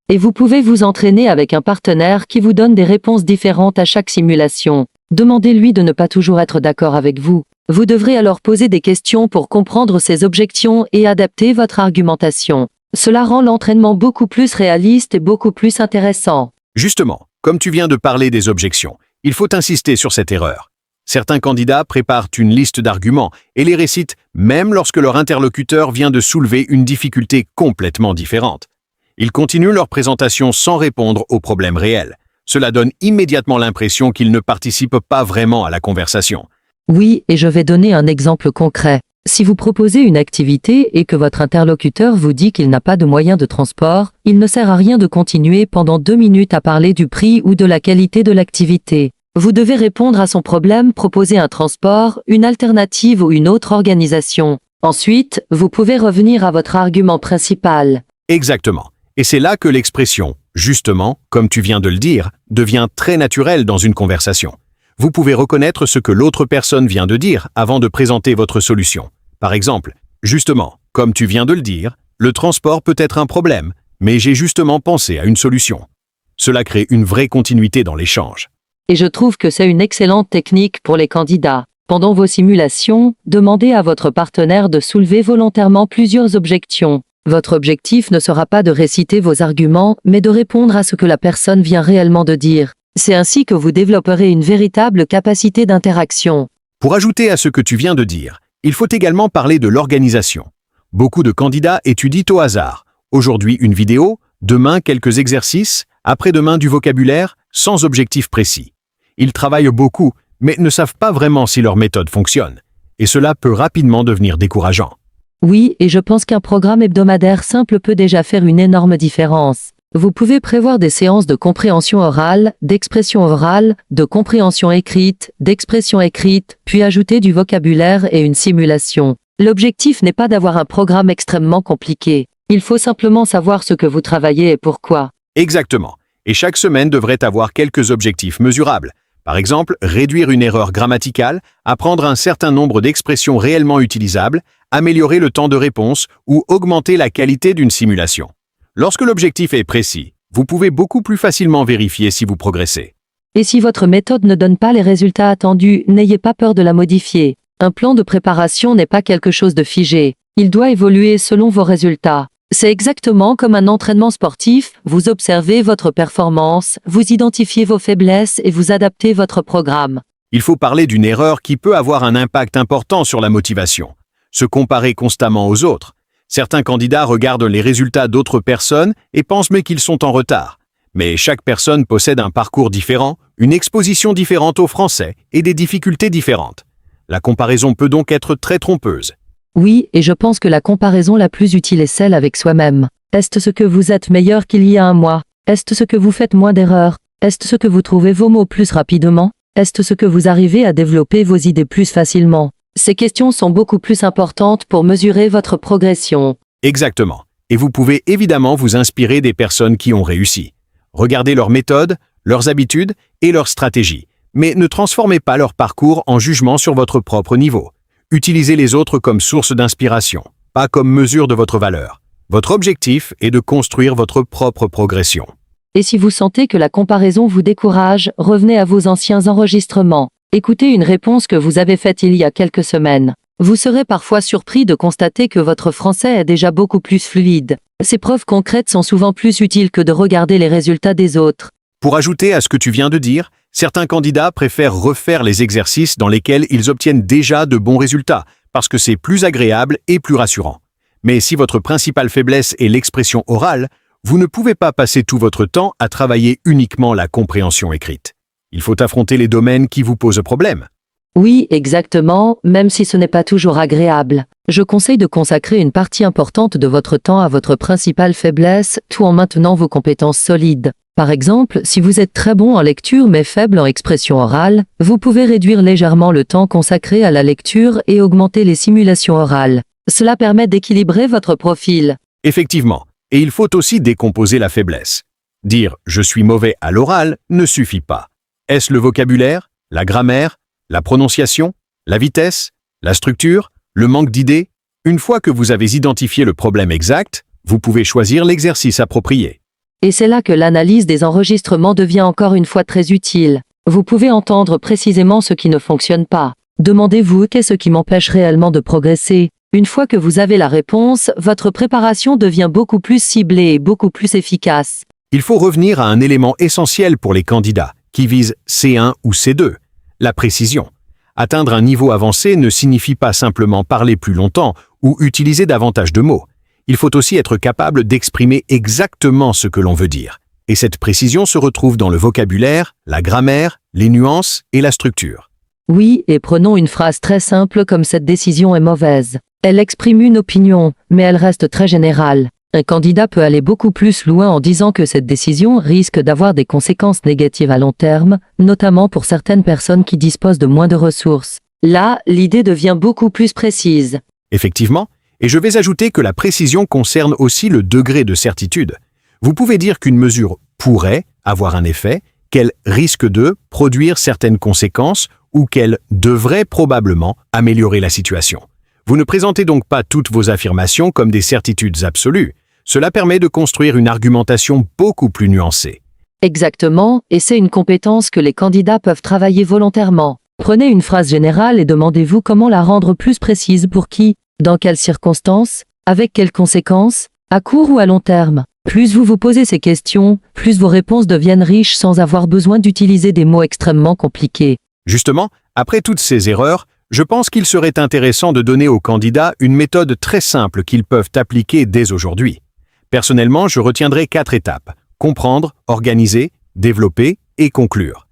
Et vous pouvez vous entraîner avec un partenaire qui vous donne des réponses différentes à chaque simulation. Demandez-lui de ne pas toujours être d'accord avec vous. Vous devrez alors poser des questions pour comprendre ses objections et adapter votre argumentation. Cela rend l'entraînement beaucoup plus réaliste et beaucoup plus intéressant. Justement, comme tu viens de parler des objections, il faut insister sur cette erreur. Certains candidats préparent une liste d'arguments et les récitent même lorsque leur interlocuteur vient de soulever une difficulté complètement différente. Ils continuent leur présentation sans répondre aux problèmes réels. Cela donne immédiatement l'impression qu'ils ne participent pas vraiment à la conversation. Oui, et je vais donner un exemple concret. Si vous proposez une activité et que votre interlocuteur vous dit qu'il n'a pas de moyen de transport, il ne sert à rien de continuer pendant 2 minutes à parler du prix ou de la qualité de l'activité. Vous devez répondre à son problème, proposer un transport, une alternative ou une autre organisation. Ensuite, vous pouvez revenir à votre argument principal. Exactement. Et c'est là que l'expression « justement », comme tu viens de le dire, devient très naturelle dans une conversation. Vous pouvez reconnaître ce que l'autre personne vient de dire avant de présenter votre solution. Par exemple, « Justement, comme tu viens de le dire, le transport peut être un problème, mais j'ai justement pensé à une solution. » Cela crée une vraie continuité dans l'échange. Et je trouve que c'est une excellente technique pour les candidats. Pendant vos simulations, demandez à votre partenaire de soulever volontairement plusieurs objections. Votre objectif ne sera pas de réciter vos arguments, mais de répondre à ce que la personne vient réellement de dire. C'est ainsi que vous développerez une véritable capacité d'interaction. Pour ajouter à ce que tu viens de dire, il faut également parler de l'organisation. Beaucoup de candidats étudient au hasard. Aujourd'hui une vidéo, demain quelques exercices, après-demain du vocabulaire, sans objectif précis. Ils travaillent beaucoup, mais ne savent pas vraiment si leur méthode fonctionne. Et cela peut rapidement devenir décourageant. Oui, et je pense qu'un programme hebdomadaire simple peut déjà faire une énorme différence. Vous pouvez prévoir des séances de compréhension orale, d'expression orale, de compréhension écrite, d'expression écrite, puis ajouter du vocabulaire et une simulation. L'objectif n'est pas d'avoir un programme extrêmement compliqué. Il faut simplement savoir ce que vous travaillez et pourquoi. Exactement. Et chaque semaine devrait avoir quelques objectifs mesurables. Par exemple, réduire une erreur grammaticale, apprendre un certain nombre d'expressions réellement utilisables, améliorer le temps de réponse ou augmenter la qualité d'une simulation. Lorsque l'objectif est précis, vous pouvez beaucoup plus facilement vérifier si vous progressez. Et si votre méthode ne donne pas les résultats attendus, n'ayez pas peur de la modifier. Un plan de préparation n'est pas quelque chose de figé. Il doit évoluer selon vos résultats. C'est exactement comme un entraînement sportif, vous observez votre performance, vous identifiez vos faiblesses et vous adaptez votre programme. Il faut parler d'une erreur qui peut avoir un impact important sur la motivation. Se comparer constamment aux autres. Certains candidats regardent les résultats d'autres personnes et pensent mais qu'ils sont en retard. Mais chaque personne possède un parcours différent, une exposition différente au français et des difficultés différentes. La comparaison peut donc être très trompeuse. Oui, et je pense que la comparaison la plus utile est celle avec soi-même. Est-ce ce que vous êtes meilleur qu'il y a un mois? Est-ce ce que vous faites moins d'erreurs? Est-ce ce que vous trouvez vos mots plus rapidement? Est-ce ce que vous arrivez à développer vos idées plus facilement? Ces questions sont beaucoup plus importantes pour mesurer votre progression. Exactement. Et vous pouvez évidemment vous inspirer des personnes qui ont réussi. Regardez leurs méthodes, leurs habitudes et leurs stratégies. Mais ne transformez pas leur parcours en jugement sur votre propre niveau. Utilisez les autres comme source d'inspiration, pas comme mesure de votre valeur. Votre objectif est de construire votre propre progression. Et si vous sentez que la comparaison vous décourage, revenez à vos anciens enregistrements. Écoutez une réponse que vous avez faite il y a quelques semaines. Vous serez parfois surpris de constater que votre français est déjà beaucoup plus fluide. Ces preuves concrètes sont souvent plus utiles que de regarder les résultats des autres. Pour ajouter à ce que tu viens de dire, certains candidats préfèrent refaire les exercices dans lesquels ils obtiennent déjà de bons résultats, parce que c'est plus agréable et plus rassurant. Mais si votre principale faiblesse est l'expression orale, vous ne pouvez pas passer tout votre temps à travailler uniquement la compréhension écrite. Il faut affronter les domaines qui vous posent problème. Oui, exactement, même si ce n'est pas toujours agréable. Je conseille de consacrer une partie importante de votre temps à votre principale faiblesse, tout en maintenant vos compétences solides. Par exemple, si vous êtes très bon en lecture mais faible en expression orale, vous pouvez réduire légèrement le temps consacré à la lecture et augmenter les simulations orales. Cela permet d'équilibrer votre profil. Effectivement, et il faut aussi décomposer la faiblesse. Dire « je suis mauvais à l'oral » ne suffit pas. Est-ce le vocabulaire, la grammaire, la prononciation, la vitesse, la structure, le manque d'idées? Une fois que vous avez identifié le problème exact, vous pouvez choisir l'exercice approprié. Et c'est là que l'analyse des enregistrements devient encore une fois très utile. Vous pouvez entendre précisément ce qui ne fonctionne pas. Demandez-vous qu'est-ce qui m'empêche réellement de progresser. Une fois que vous avez la réponse, votre préparation devient beaucoup plus ciblée et beaucoup plus efficace. Il faut revenir à un élément essentiel pour les candidats, qui visent C1 ou C2, la précision. Atteindre un niveau avancé ne signifie pas simplement parler plus longtemps ou utiliser davantage de mots. Il faut aussi être capable d'exprimer exactement ce que l'on veut dire. Et cette précision se retrouve dans le vocabulaire, la grammaire, les nuances et la structure. Oui, et prenons une phrase très simple comme cette décision est mauvaise. Elle exprime une opinion, mais elle reste très générale. Un candidat peut aller beaucoup plus loin en disant que cette décision risque d'avoir des conséquences négatives à long terme, notamment pour certaines personnes qui disposent de moins de ressources. Là, l'idée devient beaucoup plus précise. Effectivement, et je vais ajouter que la précision concerne aussi le degré de certitude. Vous pouvez dire qu'une mesure pourrait avoir un effet, qu'elle risque de produire certaines conséquences ou qu'elle devrait probablement améliorer la situation. Vous ne présentez donc pas toutes vos affirmations comme des certitudes absolues. Cela permet de construire une argumentation beaucoup plus nuancée. Exactement, et c'est une compétence que les candidats peuvent travailler volontairement. Prenez une phrase générale et demandez-vous comment la rendre plus précise pour qui, dans quelles circonstances, avec quelles conséquences, à court ou à long terme. Plus vous vous posez ces questions, plus vos réponses deviennent riches sans avoir besoin d'utiliser des mots extrêmement compliqués. Justement, après toutes ces erreurs, je pense qu'il serait intéressant de donner aux candidats une méthode très simple qu'ils peuvent appliquer dès aujourd'hui. Personnellement, je retiendrai 4 étapes: comprendre, organiser, développer et conclure.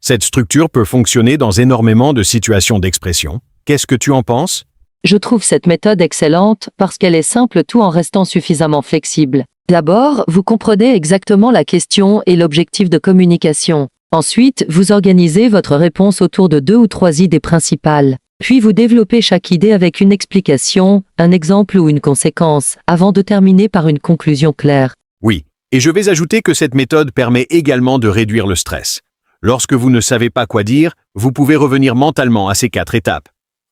Cette structure peut fonctionner dans énormément de situations d'expression. Qu'est-ce que tu en penses? Je trouve cette méthode excellente parce qu'elle est simple tout en restant suffisamment flexible. D'abord, vous comprenez exactement la question et l'objectif de communication. Ensuite, vous organisez votre réponse autour de 2 ou 3 idées principales. Puis vous développez chaque idée avec une explication, un exemple ou une conséquence, avant de terminer par une conclusion claire. Oui, et je vais ajouter que cette méthode permet également de réduire le stress. Lorsque vous ne savez pas quoi dire, vous pouvez revenir mentalement à ces 4 étapes.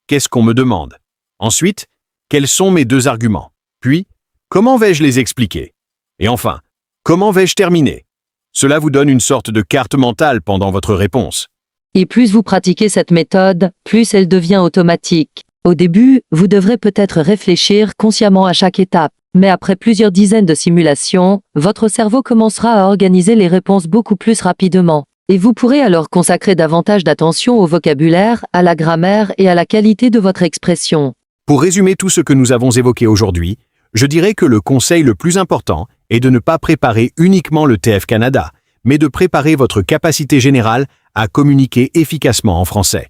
Qu'est-ce qu'on me demande? Ensuite, quels sont mes 2 arguments? Puis, comment vais-je les expliquer? Et enfin, comment vais-je terminer? Cela vous donne une sorte de carte mentale pendant votre réponse. Et plus vous pratiquez cette méthode, plus elle devient automatique. Au début, vous devrez peut-être réfléchir consciemment à chaque étape, mais après plusieurs dizaines de simulations, votre cerveau commencera à organiser les réponses beaucoup plus rapidement. Et vous pourrez alors consacrer davantage d'attention au vocabulaire, à la grammaire et à la qualité de votre expression. Pour résumer tout ce que nous avons évoqué aujourd'hui, je dirais que le conseil le plus important est de ne pas préparer uniquement le TF Canada, mais de préparer votre capacité générale à communiquer efficacement en français.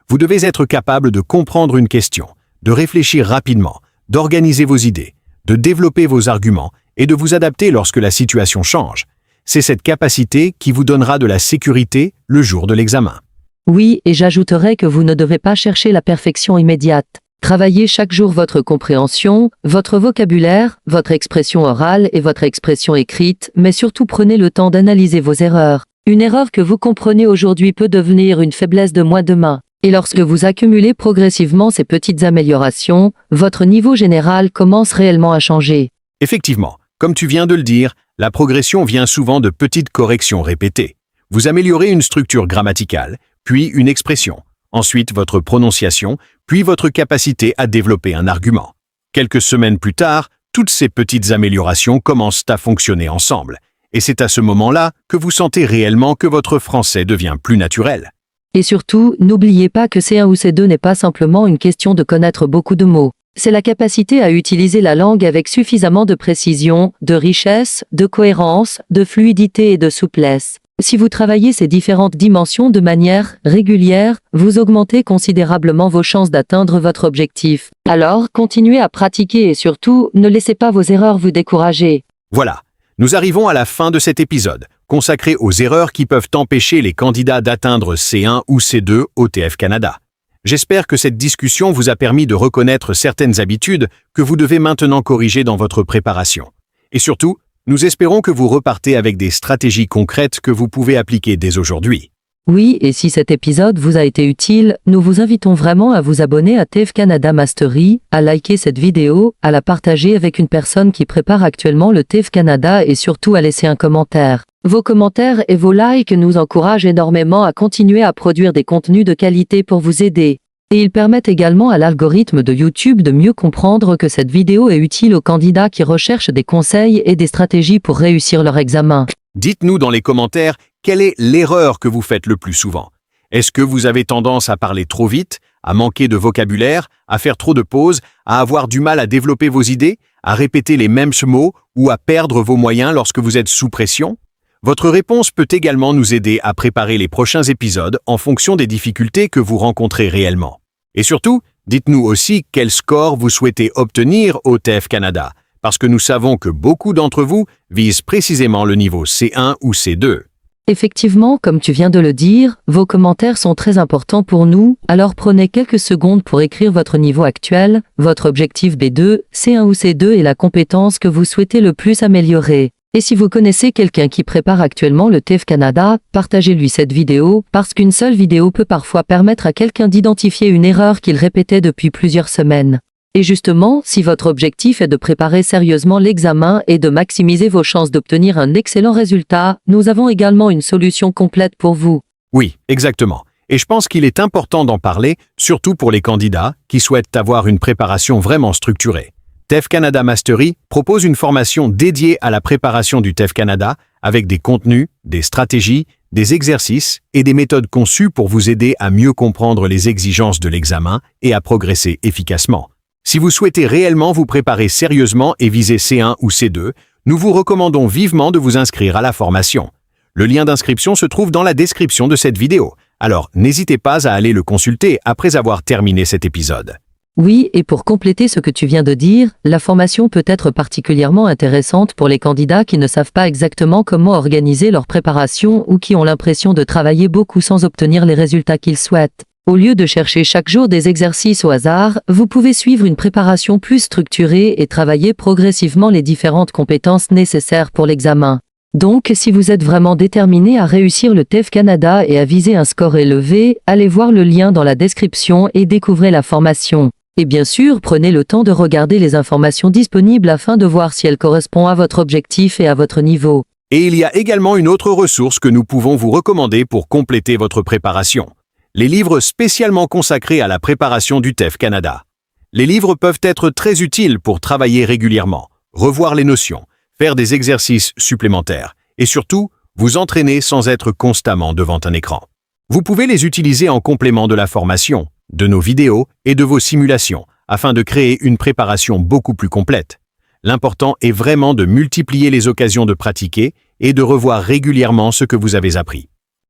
Vous devez être capable de comprendre une question, de réfléchir rapidement, d'organiser vos idées, de développer vos arguments et de vous adapter lorsque la situation change. C'est cette capacité qui vous donnera de la sécurité le jour de l'examen. Oui, et j'ajouterais que vous ne devez pas chercher la perfection immédiate. Travaillez chaque jour votre compréhension, votre vocabulaire, votre expression orale et votre expression écrite, mais surtout prenez le temps d'analyser vos erreurs. Une erreur que vous comprenez aujourd'hui peut devenir une faiblesse de moi demain. Et lorsque vous accumulez progressivement ces petites améliorations, votre niveau général commence réellement à changer. Effectivement, comme tu viens de le dire, la progression vient souvent de petites corrections répétées. Vous améliorez une structure grammaticale, puis une expression, ensuite votre prononciation, puis votre capacité à développer un argument. Quelques semaines plus tard, toutes ces petites améliorations commencent à fonctionner ensemble. Et c'est à ce moment-là que vous sentez réellement que votre français devient plus naturel. Et surtout, n'oubliez pas que C1 ou C2 n'est pas simplement une question de connaître beaucoup de mots. C'est la capacité à utiliser la langue avec suffisamment de précision, de richesse, de cohérence, de fluidité et de souplesse. Si vous travaillez ces différentes dimensions de manière régulière, vous augmentez considérablement vos chances d'atteindre votre objectif. Alors, continuez à pratiquer et surtout, ne laissez pas vos erreurs vous décourager. Voilà, nous arrivons à la fin de cet épisode, consacré aux erreurs qui peuvent empêcher les candidats d'atteindre C1 ou C2 au TF Canada. J'espère que cette discussion vous a permis de reconnaître certaines habitudes que vous devez maintenant corriger dans votre préparation. Et surtout, nous espérons que vous repartez avec des stratégies concrètes que vous pouvez appliquer dès aujourd'hui. Oui, et si cet épisode vous a été utile, nous vous invitons vraiment à vous abonner à TF Canada Mastery, à liker cette vidéo, à la partager avec une personne qui prépare actuellement le TF Canada et surtout à laisser un commentaire. Vos commentaires et vos likes nous encouragent énormément à continuer à produire des contenus de qualité pour vous aider. Et ils permettent également à l'algorithme de YouTube de mieux comprendre que cette vidéo est utile aux candidats qui recherchent des conseils et des stratégies pour réussir leur examen. Dites-nous dans les commentaires quelle est l'erreur que vous faites le plus souvent. Est-ce que vous avez tendance à parler trop vite, à manquer de vocabulaire, à faire trop de pauses, à avoir du mal à développer vos idées, à répéter les mêmes mots ou à perdre vos moyens lorsque vous êtes sous pression? Votre réponse peut également nous aider à préparer les prochains épisodes en fonction des difficultés que vous rencontrez réellement. Et surtout, dites-nous aussi quel score vous souhaitez obtenir au TF Canada, parce que nous savons que beaucoup d'entre vous visent précisément le niveau C1 ou C2. Effectivement, comme tu viens de le dire, vos commentaires sont très importants pour nous, alors prenez quelques secondes pour écrire votre niveau actuel, votre objectif B2, C1 ou C2 et la compétence que vous souhaitez le plus améliorer. Et si vous connaissez quelqu'un qui prépare actuellement le TF Canada, partagez-lui cette vidéo, parce qu'une seule vidéo peut parfois permettre à quelqu'un d'identifier une erreur qu'il répétait depuis plusieurs semaines. Et justement, si votre objectif est de préparer sérieusement l'examen et de maximiser vos chances d'obtenir un excellent résultat, nous avons également une solution complète pour vous. Oui, exactement. Et je pense qu'il est important d'en parler, surtout pour les candidats qui souhaitent avoir une préparation vraiment structurée. TEF Canada Mastery propose une formation dédiée à la préparation du TEF Canada avec des contenus, des stratégies, des exercices et des méthodes conçues pour vous aider à mieux comprendre les exigences de l'examen et à progresser efficacement. Si vous souhaitez réellement vous préparer sérieusement et viser C1 ou C2, nous vous recommandons vivement de vous inscrire à la formation. Le lien d'inscription se trouve dans la description de cette vidéo, alors n'hésitez pas à aller le consulter après avoir terminé cet épisode. Oui, et pour compléter ce que tu viens de dire, la formation peut être particulièrement intéressante pour les candidats qui ne savent pas exactement comment organiser leur préparation ou qui ont l'impression de travailler beaucoup sans obtenir les résultats qu'ils souhaitent. Au lieu de chercher chaque jour des exercices au hasard, vous pouvez suivre une préparation plus structurée et travailler progressivement les différentes compétences nécessaires pour l'examen. Donc, si vous êtes vraiment déterminé à réussir le TEF Canada et à viser un score élevé, allez voir le lien dans la description et découvrez la formation. Et bien sûr, prenez le temps de regarder les informations disponibles afin de voir si elles correspondent à votre objectif et à votre niveau. Et il y a également une autre ressource que nous pouvons vous recommander pour compléter votre préparation. Les livres spécialement consacrés à la préparation du TEF Canada. Les livres peuvent être très utiles pour travailler régulièrement, revoir les notions, faire des exercices supplémentaires et surtout, vous entraîner sans être constamment devant un écran. Vous pouvez les utiliser en complément de la formation, de nos vidéos et de vos simulations, afin de créer une préparation beaucoup plus complète. L'important est vraiment de multiplier les occasions de pratiquer et de revoir régulièrement ce que vous avez appris.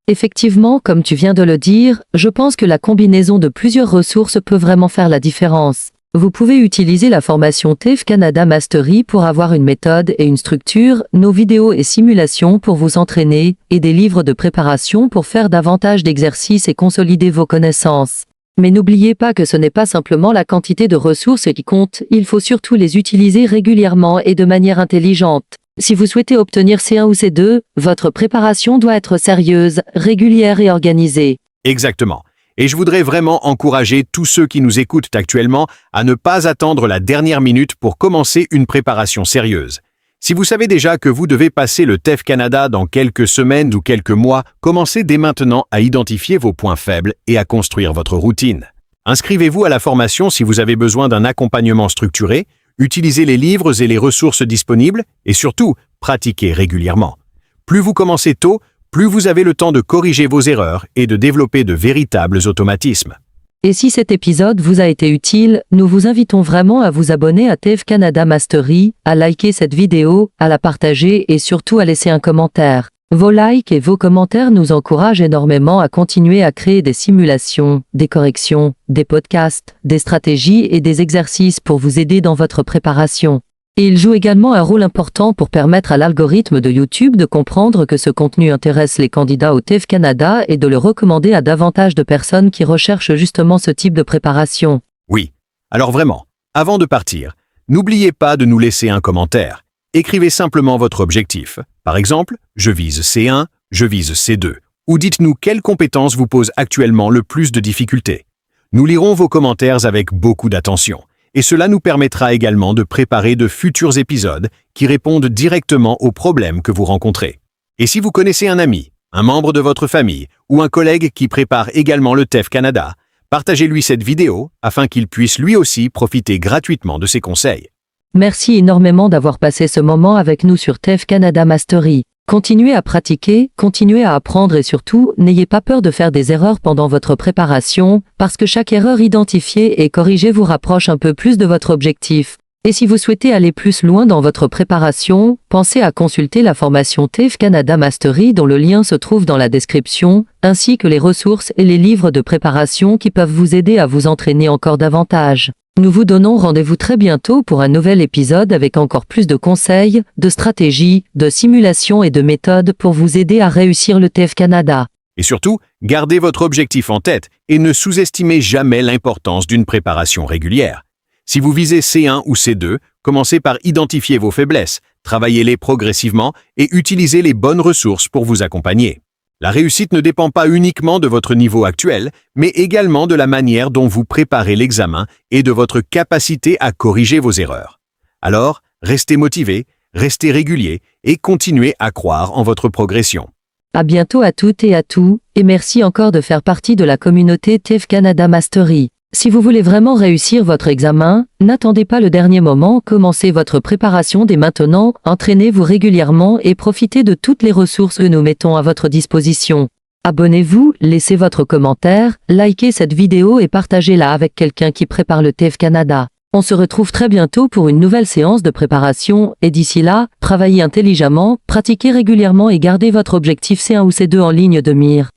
Effectivement, comme tu viens de le dire, je pense que la combinaison de plusieurs ressources peut vraiment faire la différence. Vous pouvez utiliser la formation TEF Canada Mastery pour avoir une méthode et une structure, nos vidéos et simulations pour vous entraîner, et des livres de préparation pour faire davantage d'exercices et consolider vos connaissances. Mais n'oubliez pas que ce n'est pas simplement la quantité de ressources qui compte, il faut surtout les utiliser régulièrement et de manière intelligente. Si vous souhaitez obtenir C1 ou C2, votre préparation doit être sérieuse, régulière et organisée. Exactement. Et je voudrais vraiment encourager tous ceux qui nous écoutent actuellement à ne pas attendre la dernière minute pour commencer une préparation sérieuse. Si vous savez déjà que vous devez passer le TEF Canada dans quelques semaines ou quelques mois, commencez dès maintenant à identifier vos points faibles et à construire votre routine. Inscrivez-vous à la formation si vous avez besoin d'un accompagnement structuré, utilisez les livres et les ressources disponibles et surtout, pratiquez régulièrement. Plus vous commencez tôt, plus vous avez le temps de corriger vos erreurs et de développer de véritables automatismes. Et si cet épisode vous a été utile, nous vous invitons vraiment à vous abonner à TEF Canada Mastery, à liker cette vidéo, à la partager et surtout à laisser un commentaire. Vos likes et vos commentaires nous encouragent énormément à continuer à créer des simulations, des corrections, des podcasts, des stratégies et des exercices pour vous aider dans votre préparation. Et il joue également un rôle important pour permettre à l'algorithme de YouTube de comprendre que ce contenu intéresse les candidats au TEF Canada et de le recommander à davantage de personnes qui recherchent justement ce type de préparation. Oui. Alors vraiment, avant de partir, n'oubliez pas de nous laisser un commentaire. Écrivez simplement votre objectif. Par exemple, je vise C1, je vise C2. Ou dites-nous quelles compétences vous posent actuellement le plus de difficultés. Nous lirons vos commentaires avec beaucoup d'attention. Et cela nous permettra également de préparer de futurs épisodes qui répondent directement aux problèmes que vous rencontrez. Et si vous connaissez un ami, un membre de votre famille ou un collègue qui prépare également le TEF Canada, partagez-lui cette vidéo afin qu'il puisse lui aussi profiter gratuitement de ces conseils. Merci énormément d'avoir passé ce moment avec nous sur TEF Canada Mastery. Continuez à pratiquer, continuez à apprendre et surtout, n'ayez pas peur de faire des erreurs pendant votre préparation, parce que chaque erreur identifiée et corrigée vous rapproche un peu plus de votre objectif. Et si vous souhaitez aller plus loin dans votre préparation, pensez à consulter la formation TEF Canada Mastery dont le lien se trouve dans la description, ainsi que les ressources et les livres de préparation qui peuvent vous aider à vous entraîner encore davantage. Nous vous donnons rendez-vous très bientôt pour un nouvel épisode avec encore plus de conseils, de stratégies, de simulations et de méthodes pour vous aider à réussir le TEF Canada. Et surtout, gardez votre objectif en tête et ne sous-estimez jamais l'importance d'une préparation régulière. Si vous visez C1 ou C2, commencez par identifier vos faiblesses, travaillez-les progressivement et utilisez les bonnes ressources pour vous accompagner. La réussite ne dépend pas uniquement de votre niveau actuel, mais également de la manière dont vous préparez l'examen et de votre capacité à corriger vos erreurs. Alors, restez motivé, restez régulier et continuez à croire en votre progression. À bientôt à toutes et à tous, et merci encore de faire partie de la communauté TEF Canada Mastery. Si vous voulez vraiment réussir votre examen, n'attendez pas le dernier moment, commencez votre préparation dès maintenant, entraînez-vous régulièrement et profitez de toutes les ressources que nous mettons à votre disposition. Abonnez-vous, laissez votre commentaire, likez cette vidéo et partagez-la avec quelqu'un qui prépare le TEF Canada. On se retrouve très bientôt pour une nouvelle séance de préparation, et d'ici là, travaillez intelligemment, pratiquez régulièrement et gardez votre objectif C1 ou C2 en ligne de mire.